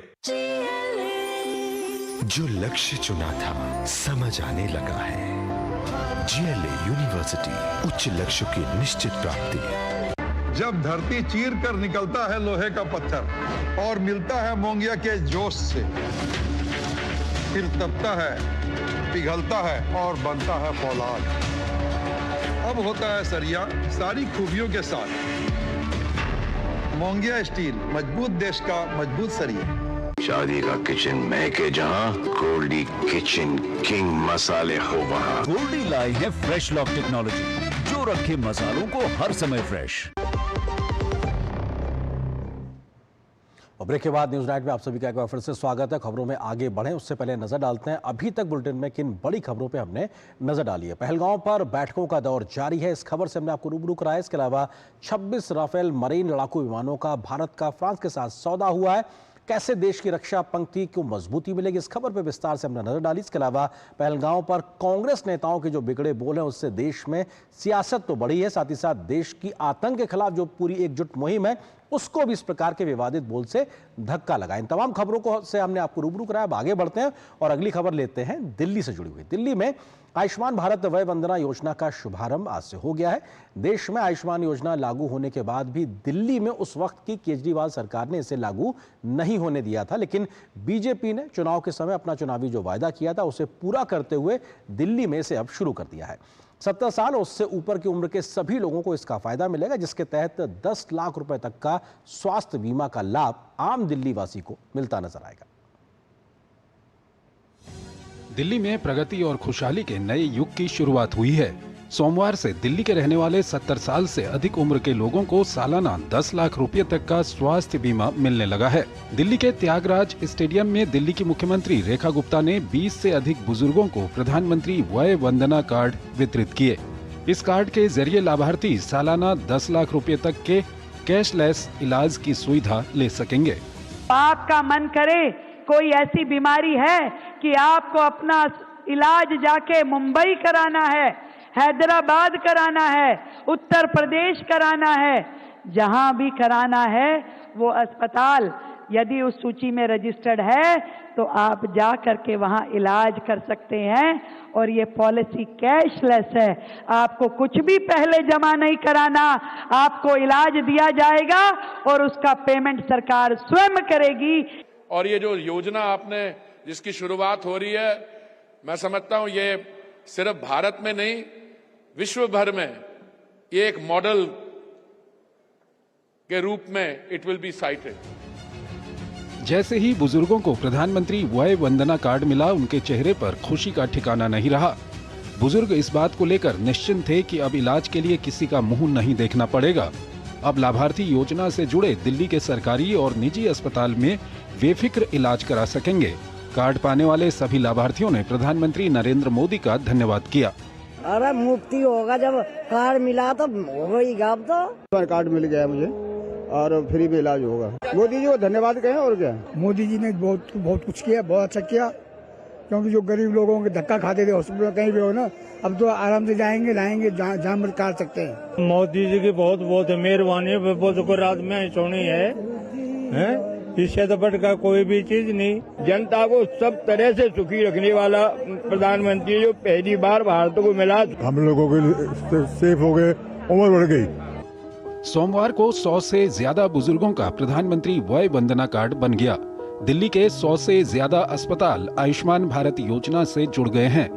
जो लक्ष्य चुना था समझ आने लगा है। GLA यूनिवर्सिटी, उच्च लक्ष्य की निश्चित प्राप्ति। जब धरती चीर कर निकलता है लोहे का पत्थर और मिलता है मोंगिया के जोश से, फिर तपता है, पिघलता है और बनता है फौलाद। अब होता है सरिया सारी खूबियों के साथ। मोंगिया स्टील, मजबूत देश का मजबूत सरिया। शादी का किचन मैं के जहां, गोल्डी किचन किंग मसाले हो वहां। गोल्डी लाई है फ्रेश लॉक टेक्नोलॉजी जो रखे मसालों को हर समय फ्रेश। और ब्रेक के बाद न्यूज नाइट में आप सभी का एक बार फिर से स्वागत है। खबरों में आगे बढ़ें उससे पहले नजर डालते हैं अभी तक बुलेटिन में किन बड़ी खबरों पे हमने नजर डाली है। पहलगांव पर बैठकों का दौर जारी है, इस खबर से हमने आपको रूबरू कराया। इसके अलावा 26 राफेल मरीन लड़ाकू विमानों का भारत का फ्रांस के साथ सौदा हुआ है, कैसे देश की रक्षा पंक्ति को मजबूती मिलेगी, इस खबर पर विस्तार से हमने नजर डाली। इसके अलावा पहलगांव पर कांग्रेस नेताओं के जो बिगड़े बोल हैं उससे देश में सियासत तो बढ़ी है, साथ ही साथ देश की आतंक के खिलाफ जो पूरी एकजुट मुहिम है उसको भी इस प्रकार के विवादित बोल से धक्का लगा। इन तमाम खबरों को से हमने आपको रूबरू कराया। अब आगे बढ़ते हैं और अगली खबर लेते हैं दिल्ली से जुड़ी हुई। दिल्ली में आयुष्मान भारत वय वंदना योजना का शुभारंभ आज से हो गया है। देश में आयुष्मान योजना लागू होने के बाद भी दिल्ली में उस वक्त की केजरीवाल सरकार ने इसे लागू नहीं होने दिया था, लेकिन बीजेपी ने चुनाव के समय अपना चुनावी जो वायदा किया था उसे पूरा करते हुए दिल्ली में इसे अब शुरू कर दिया है। 70 साल और उससे ऊपर की उम्र के सभी लोगों को इसका फायदा मिलेगा, जिसके तहत 10 लाख रुपए तक का स्वास्थ्य बीमा का लाभ आम दिल्ली वासी को मिलता नजर आएगा। दिल्ली में प्रगति और खुशहाली के नए युग की शुरुआत हुई है। सोमवार से दिल्ली के रहने वाले 70 साल से अधिक उम्र के लोगों को सालाना 10 लाख रुपए तक का स्वास्थ्य बीमा मिलने लगा है। दिल्ली के त्यागराज स्टेडियम में दिल्ली की मुख्यमंत्री रेखा गुप्ता ने 20 से अधिक बुजुर्गों को प्रधानमंत्री वय वंदना कार्ड वितरित किए। इस कार्ड के जरिए लाभार्थी सालाना 10 लाख रुपए तक के कैशलेस इलाज की सुविधा ले सकेंगे। आपका मन करे कोई ऐसी बीमारी है कि आपको अपना इलाज जाके मुंबई कराना है, हैदराबाद कराना है, उत्तर प्रदेश कराना है, जहां भी कराना है वो अस्पताल यदि उस सूची में रजिस्टर्ड है तो आप जा करके वहां इलाज कर सकते हैं। और ये पॉलिसी कैशलेस है, आपको कुछ भी पहले जमा नहीं कराना, आपको इलाज दिया जाएगा और उसका पेमेंट सरकार स्वयं करेगी। और ये जो योजना आपने जिसकी शुरुआत हो रही है, मैं समझता हूं ये सिर्फ भारत में नहीं विश्व भर में ये एक मॉडल के रूप में इट विल बी साइटेड। जैसे ही बुजुर्गों को प्रधानमंत्री वय वंदना कार्ड मिला, उनके चेहरे पर खुशी का ठिकाना नहीं रहा। बुजुर्ग इस बात को लेकर निश्चिंत थे कि अब इलाज के लिए किसी का मुंह नहीं देखना पड़ेगा। अब लाभार्थी योजना से जुड़े दिल्ली के सरकारी और निजी अस्पताल में बेफिक्र इलाज करा सकेंगे। कार्ड पाने वाले सभी लाभार्थियों ने प्रधानमंत्री नरेंद्र मोदी का धन्यवाद किया। अरे मुफ्ती होगा, जब कार्ड मिला तो होगा। अब तो कार्ड मिल गया मुझे और फ्री में इलाज होगा। मोदी जी को धन्यवाद कहें और क्या। मोदी जी ने बहुत कुछ किया, बहुत अच्छा किया, क्योंकि जो गरीब लोगों के धक्का खाते थे हॉस्पिटल में कहीं भी हो ना, अब तो आराम से जाएंगे लाएंगे जहाँ मर्जी काट सकते हैं। मोदी जी की बहुत बहुत मेहरबानी, बहुत रात में सोनी है। इससे तो बढ़कर कोई भी चीज नहीं। जनता को सब तरह से सुखी रखने वाला प्रधानमंत्री जो पहली बार भारत को मिला। हम लोगों के सेफ हो गए, उम्र बढ़ गई। सोमवार को 100 से ज्यादा बुजुर्गों का प्रधानमंत्री वय वंदना कार्ड बन गया। दिल्ली के 100 से ज्यादा अस्पताल आयुष्मान भारत योजना से जुड़ गए हैं।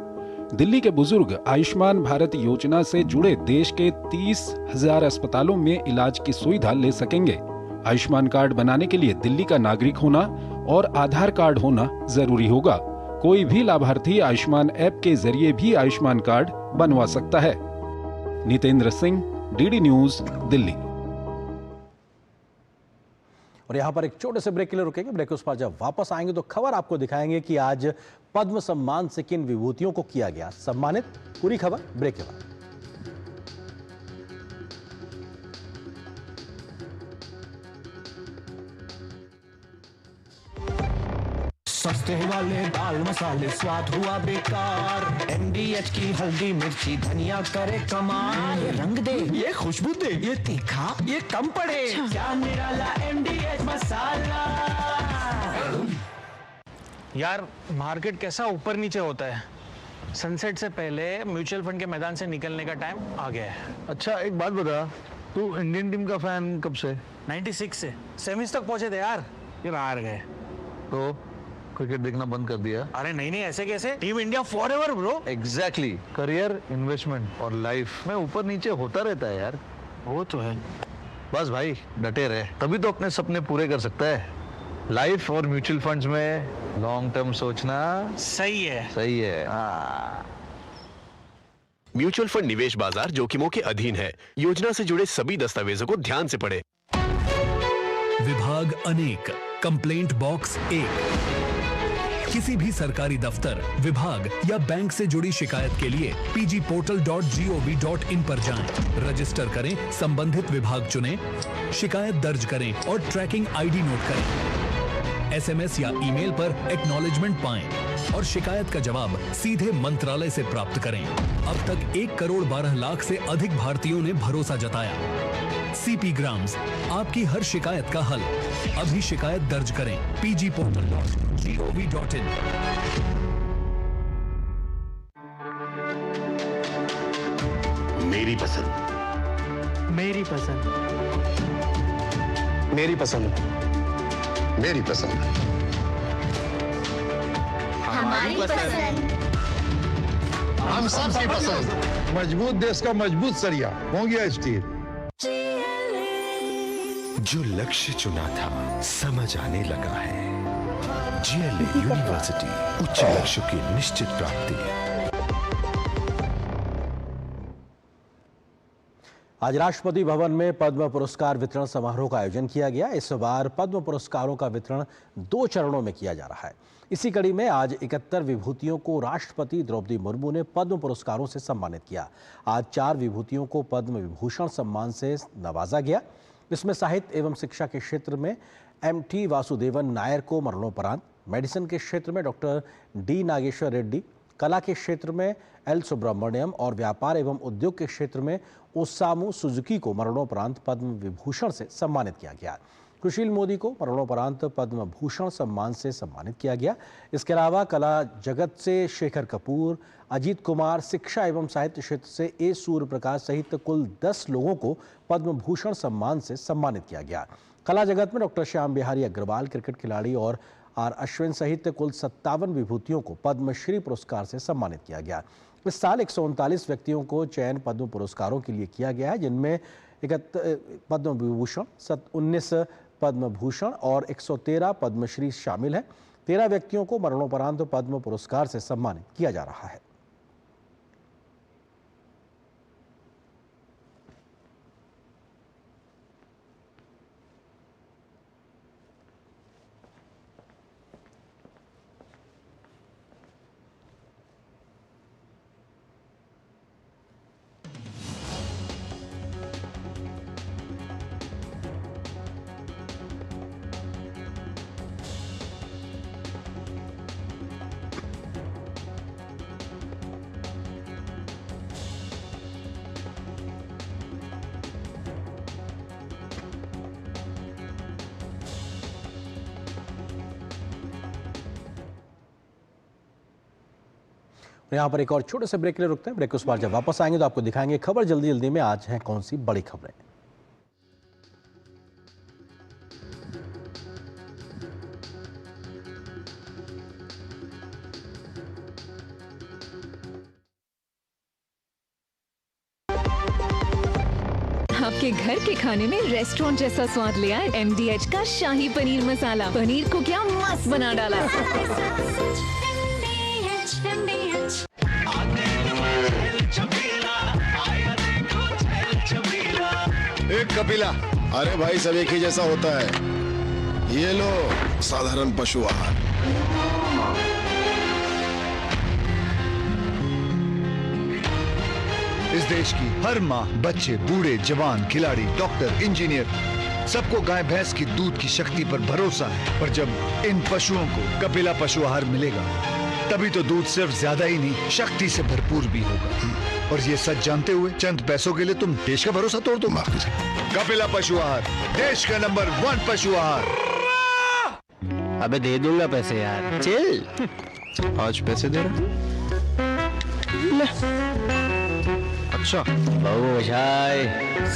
दिल्ली के बुजुर्ग आयुष्मान भारत योजना से जुड़े देश के 30,000 अस्पतालों में इलाज की सुविधा ले सकेंगे। आयुष्मान कार्ड बनाने के लिए दिल्ली का नागरिक होना और आधार कार्ड होना जरूरी होगा। कोई भी लाभार्थी आयुष्मान ऐप के जरिए भी आयुष्मान कार्ड बनवा सकता है। Nitendra Singh, DD news, Delhi. और यहाँ पर एक छोटे से ब्रेक के लिए रुकेंगे। ब्रेक उस पर जब वापस आएंगे तो खबर आपको दिखाएंगे कि आज पद्म सम्मान से किन विभूतियों को किया गया सम्मानित। पूरी खबर ब्रेक के बाद। सस्ते वाले दाल मसाले स्वाद हुआ बेकार। MDH की हल्दी मिर्ची धनिया करे कमाल। ये रंग दे, ये खुशबू दे, ये तीखा, ये कम पड़े। क्या निराला MDH मसाला। यार मार्केट कैसा ऊपर नीचे होता है। सनसेट से पहले म्यूचुअल फंड के मैदान से निकलने का टाइम आ गया है। अच्छा एक बात बता, तू इंडियन टीम का फैन कब से? 96 से सेमीज तक पहुंचे थे यार, फिर हार गए। तो क्रिकेट देखना बंद कर दिया? अरे नहीं ऐसे कैसे, team India forever bro. Exactly, career, investment और लाइफ में ऊपर नीचे होता रहता है यार। वो तो है, बस भाई डटे रहे, तभी तो अपने सपने पूरे कर सकता है। लाइफ और म्यूचुअल फंड्स में लॉन्ग टर्म सोचना सही है। सही है। म्यूचुअल फंड निवेश बाजार जोखिमों के अधीन है। योजना से जुड़े सभी दस्तावेजों को ध्यान से पढ़ें। विभाग अनेक कंप्लेंट बॉक्स 1। किसी भी सरकारी दफ्तर, विभाग या बैंक से जुड़ी शिकायत के लिए pgportal.gov.in पर जाएं, रजिस्टर करें, संबंधित विभाग चुनें, शिकायत दर्ज करें और ट्रैकिंग आईडी नोट करें। एसएमएस या ईमेल पर एक्नॉलेजमेंट पाएं और शिकायत का जवाब सीधे मंत्रालय से प्राप्त करें। अब तक 1 करोड़ 12 लाख से अधिक भारतीयों ने भरोसा जताया। सीपी ग्राम्स, आपकी हर शिकायत का हल। अभी शिकायत दर्ज करें pgportal.gov.in। मेरी पसंद, मेरी पसंद, मेरी पसंद, मेरी पसंद, हमारी पसंद, हम सबकी पसंद। मजबूत देश का मजबूत सरिया मोंगिया स्टील। जो लक्ष्य चुना था समझ आने लगा है। जीएलए यूनिवर्सिटी, उच्च लक्ष्य की निश्चित प्राप्ति। आज राष्ट्रपति भवन में पद्म पुरस्कार वितरण समारोह का आयोजन किया गया। इस बार पद्म पुरस्कारों का वितरण 2 चरणों में किया जा रहा है। इसी कड़ी में आज 71 विभूतियों को राष्ट्रपति द्रौपदी मुर्मू ने पद्म पुरस्कारों से सम्मानित किया। आज 4 विभूतियों को पद्म विभूषण सम्मान से नवाजा गया। इसमें साहित्य एवं शिक्षा के क्षेत्र में MT वासुदेवन नायर को मरणोपरांत, मेडिसिन के क्षेत्र में डॉक्टर D नागेश्वर रेड्डी, कला के क्षेत्र में L सुब्रमण्यम और व्यापार एवं उद्योग के क्षेत्र में ओसामू सुजुकी को मरणोपरांत पद्म विभूषण से सम्मानित किया गया। सुशील मोदी को मरणोपरांत पद्म भूषण सम्मान से सम्मानित किया गया। इसके अलावा कला जगत से शेखर कपूर, अजीत कुमार, शिक्षा एवं साहित्य क्षेत्र से A सूर्य प्रकाश सहित कुल 10 लोगों को पद्म भूषण सम्मान से सम्मानित किया गया। कला जगत में डॉक्टर श्याम बिहारी अग्रवाल, क्रिकेट खिलाड़ी और R अश्विन सहित कुल 57 विभूतियों को पद्मश्री पुरस्कार से सम्मानित किया गया। इस साल 139 व्यक्तियों को चयन पद्म पुरस्कारों के लिए किया गया है, जिनमें 71 पद्म विभूषण, 19 पद्म भूषण और 113 पद्मश्री शामिल हैं। 13 व्यक्तियों को मरणोपरांत पद्म पुरस्कार से सम्मानित किया जा रहा है। यहाँ पर एक और छोटे से ब्रेक के लिए रुकते हैं। ब्रेक के उस बार जब वापस आएंगे तो आपको दिखाएंगे खबर जल्दी जल्दी में आज हैं कौन सी बड़ी खबरें। आपके घर के खाने में रेस्टोरेंट जैसा स्वाद ले आए MDH का शाही पनीर मसाला। पनीर को क्या मस्त बना डाला। एक कपिला, अरे भाई सब एक ही जैसा होता है। ये लो साधारण पशु आहार। इस देश की हर माँ, बच्चे, बूढ़े, जवान, खिलाड़ी, डॉक्टर, इंजीनियर, सबको गाय भैंस की दूध की शक्ति पर भरोसा है। पर जब इन पशुओं को कपिला पशु आहार मिलेगा, तभी तो दूध सिर्फ ज्यादा ही नहीं, शक्ति से भरपूर भी होगा। और ये सच जानते हुए चंद पैसों के लिए तुम देश का भरोसा तोड़ दो। कपिला पशु आहार, देश का नंबर 1 पशु आहार। अबे दे दूंगा पैसे यार, चिल। आज पैसे दे रहा? अच्छा बाबू भाई,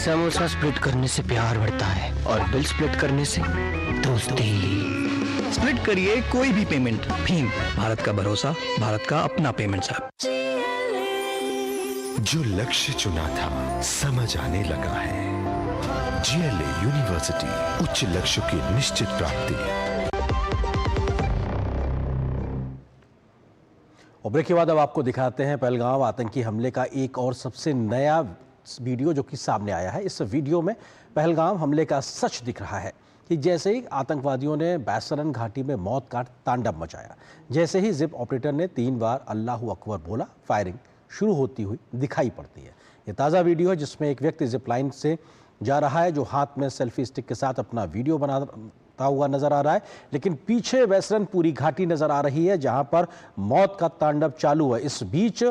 समोसा स्प्लिट करने से प्यार बढ़ता है और बिल स्प्लिट करने से दोस्ती। स्प्लिट करिए कोई भी पेमेंट। भीम, भारत का भरोसा, भारत का अपना पेमेंट ऐप। जो लक्ष्य चुना था समझ आने लगा है। जीएलए यूनिवर्सिटी, उच्च लक्ष्य की निश्चित प्राप्ति। और ब्रेक के बाद अब आपको दिखाते हैं पहलगाम आतंकी हमले का एक और सबसे नया वीडियो जो कि सामने आया है। इस वीडियो में पहलगाम हमले का सच दिख रहा है। कि जैसे ही आतंकवादियों ने बैसरन घाटी में मौत का तांडव मचाया, जैसे ही जिप ऑपरेटर ने 3 बार अल्लाहू अकबर बोला, फायरिंग शुरू होती हुई दिखाई पड़ती है। ये ताज़ा वीडियो है जिसमें एक व्यक्ति जिप लाइन से जा रहा है जो हाथ में सेल्फी स्टिक के साथ अपना वीडियो बनाता हुआ नजर आ रहा है, लेकिन पीछे बैसरन पूरी घाटी नजर आ रही है जहां पर मौत का तांडव चालू है। इस बीच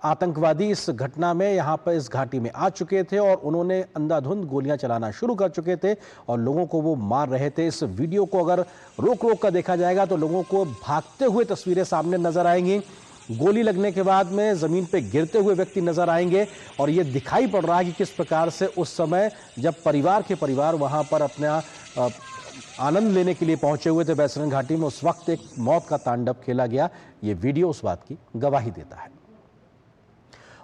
आतंकवादी इस घटना में यहाँ पर इस घाटी में आ चुके थे और उन्होंने अंधाधुंध गोलियां चलाना शुरू कर चुके थे और लोगों को वो मार रहे थे। इस वीडियो को अगर रोक कर देखा जाएगा तो लोगों को भागते हुए तस्वीरें सामने नजर आएंगी, गोली लगने के बाद में जमीन पे गिरते हुए व्यक्ति नजर आएंगे और ये दिखाई पड़ रहा है कि किस प्रकार से उस समय जब परिवार के परिवार वहां पर अपना आनंद लेने के लिए पहुंचे हुए थे बैसरन घाटी में, उस वक्त एक मौत का तांडव खेला गया। ये वीडियो उस बात की गवाही देता है।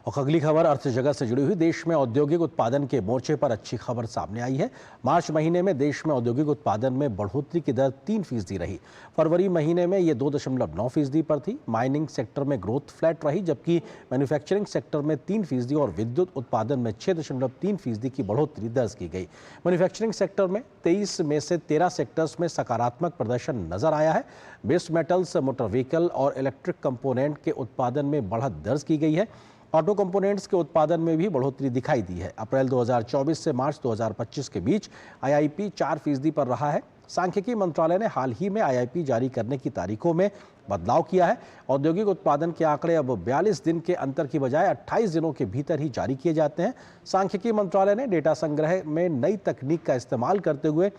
और अगली खबर अर्थ जगत से जुड़ी हुई। देश में औद्योगिक उत्पादन के मोर्चे पर अच्छी खबर सामने आई है। मार्च महीने में देश में औद्योगिक उत्पादन में बढ़ोतरी की दर 3% रही। फरवरी महीने में ये 2.9% पर थी। माइनिंग सेक्टर में ग्रोथ फ्लैट रही, जबकि मैन्युफैक्चरिंग सेक्टर में 3% और विद्युत उत्पादन में 6.3% की बढ़ोतरी दर्ज की गई। मैन्युफैक्चरिंग सेक्टर में 23 में से 13 सेक्टर्स में सकारात्मक प्रदर्शन नजर आया है। बेस मेटल्स, मोटर व्हीकल और इलेक्ट्रिक कंपोनेंट के उत्पादन में बढ़त दर्ज की गई है। ऑटो कंपोनेंट्स के उत्पादन में भी बढ़ोतरी दिखाई दी है। अप्रैल 2024 से मार्च 2025 के बीच आईआईपी 4% पर रहा है। सांख्यिकी मंत्रालय ने हाल ही में आईआईपी जारी करने की तारीखों में बदलाव किया है। औद्योगिक उत्पादन के आंकड़े अब 42 दिन के अंतर की बजाय 28 दिनों के भीतर ही जारी किए जाते हैं। सांख्यिकी मंत्रालय ने डेटा संग्रह में नई तकनीक का इस्तेमाल करते हुए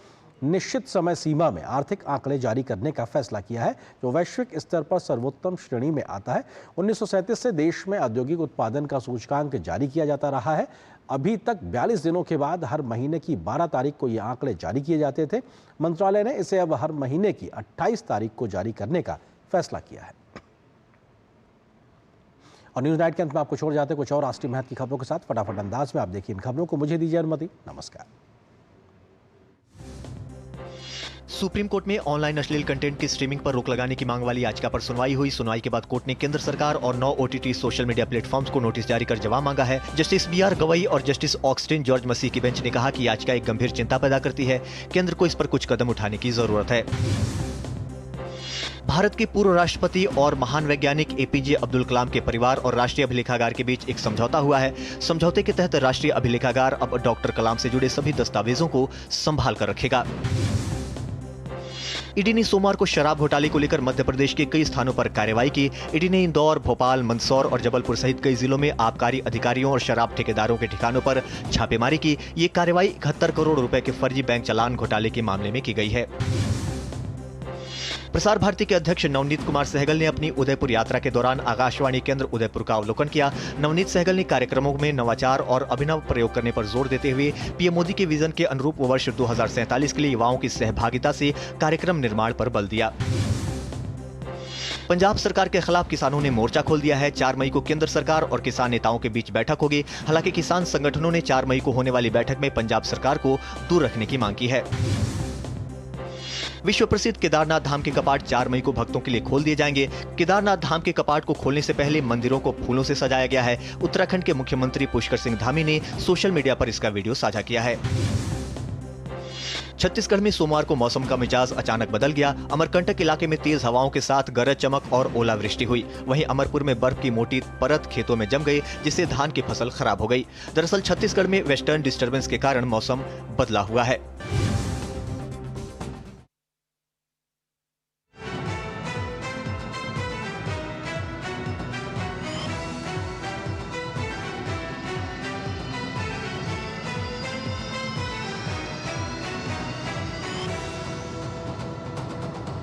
निश्चित समय सीमा में आर्थिक आंकड़े जारी करने का फैसला किया है, जो वैश्विक स्तर पर सर्वोत्तम श्रेणी में आता है। 1937 से देश में औद्योगिक उत्पादन का सूचकांक जारी किया जाता रहा है। अभी तक 42 दिनों के बाद हर महीने की 12 तारीख को ये आंकड़े जारी किए जाते थे। मंत्रालय ने इसे अब हर महीने की 28 तारीख को जारी करने का फैसला किया है। और न्यूज नाइट के अंत में आपको छोड़ जाते कुछ और राष्ट्रीय महत्व की खबरों के साथ फटाफट अंदाज में आप देखिए इन खबरों को। मुझे दीजिए अनुमति। नमस्कार। सुप्रीम कोर्ट में ऑनलाइन अश्लील कंटेंट की स्ट्रीमिंग पर रोक लगाने की मांग वाली याचिका पर सुनवाई हुई। सुनवाई के बाद कोर्ट ने केंद्र सरकार और 9 ओटीटी सोशल मीडिया प्लेटफॉर्म्स को नोटिस जारी कर जवाब मांगा है। जस्टिस बीआर गवई और जस्टिस ऑक्सटिन जॉर्ज मसीह की बेंच ने कहा कि याचिका एक गंभीर चिंता पैदा करती है। केंद्र को इस पर कुछ कदम उठाने की जरूरत है। भारत के पूर्व राष्ट्रपति और महान वैज्ञानिक एपीजे अब्दुल कलाम के परिवार और राष्ट्रीय अभिलेखागार के बीच एक समझौता हुआ है। समझौते के तहत राष्ट्रीय अभिलेखागार अब डॉक्टर कलाम से जुड़े सभी दस्तावेजों को संभाल कर रखेगा। ईडी ने सोमवार को शराब घोटाले को लेकर मध्य प्रदेश के कई स्थानों पर कार्रवाई की। ईडी ने इंदौर, भोपाल, मंदसौर और जबलपुर सहित कई जिलों में आबकारी अधिकारियों और शराब ठेकेदारों के ठिकानों पर छापेमारी की। ये कार्रवाई 71 करोड़ रुपए के फर्जी बैंक चालान घोटाले के मामले में की गई है। प्रसार भारती के अध्यक्ष नवनीत कुमार सहगल ने अपनी उदयपुर यात्रा के दौरान आकाशवाणी केंद्र उदयपुर का अवलोकन किया। नवनीत सहगल ने कार्यक्रमों में नवाचार और अभिनव प्रयोग करने पर जोर देते हुए पीएम मोदी के विजन के अनुरूप वर्ष 2047 के लिए युवाओं की सहभागिता से कार्यक्रम निर्माण पर बल दिया। पंजाब सरकार के खिलाफ किसानों ने मोर्चा खोल दिया है। 4 मई को केंद्र सरकार और किसान नेताओं के बीच बैठक होगी। हालांकि किसान संगठनों ने 4 मई को होने वाली बैठक में पंजाब सरकार को दूर रखने की मांग की है। विश्व प्रसिद्ध केदारनाथ धाम के कपाट 4 मई को भक्तों के लिए खोल दिए जाएंगे। केदारनाथ धाम के कपाट को खोलने से पहले मंदिरों को फूलों से सजाया गया है। उत्तराखंड के मुख्यमंत्री पुष्कर सिंह धामी ने सोशल मीडिया पर इसका वीडियो साझा किया है। छत्तीसगढ़ में सोमवार को मौसम का मिजाज अचानक बदल गया। अमरकंटक इलाके में तेज हवाओं के साथ गरज चमक और ओलावृष्टि हुई। वहीं अमरपुर में बर्फ की मोटी परत खेतों में जम गई, जिससे धान की फसल खराब हो गई। दरअसल छत्तीसगढ़ में वेस्टर्न डिस्टर्बेंस के कारण मौसम बदला हुआ है।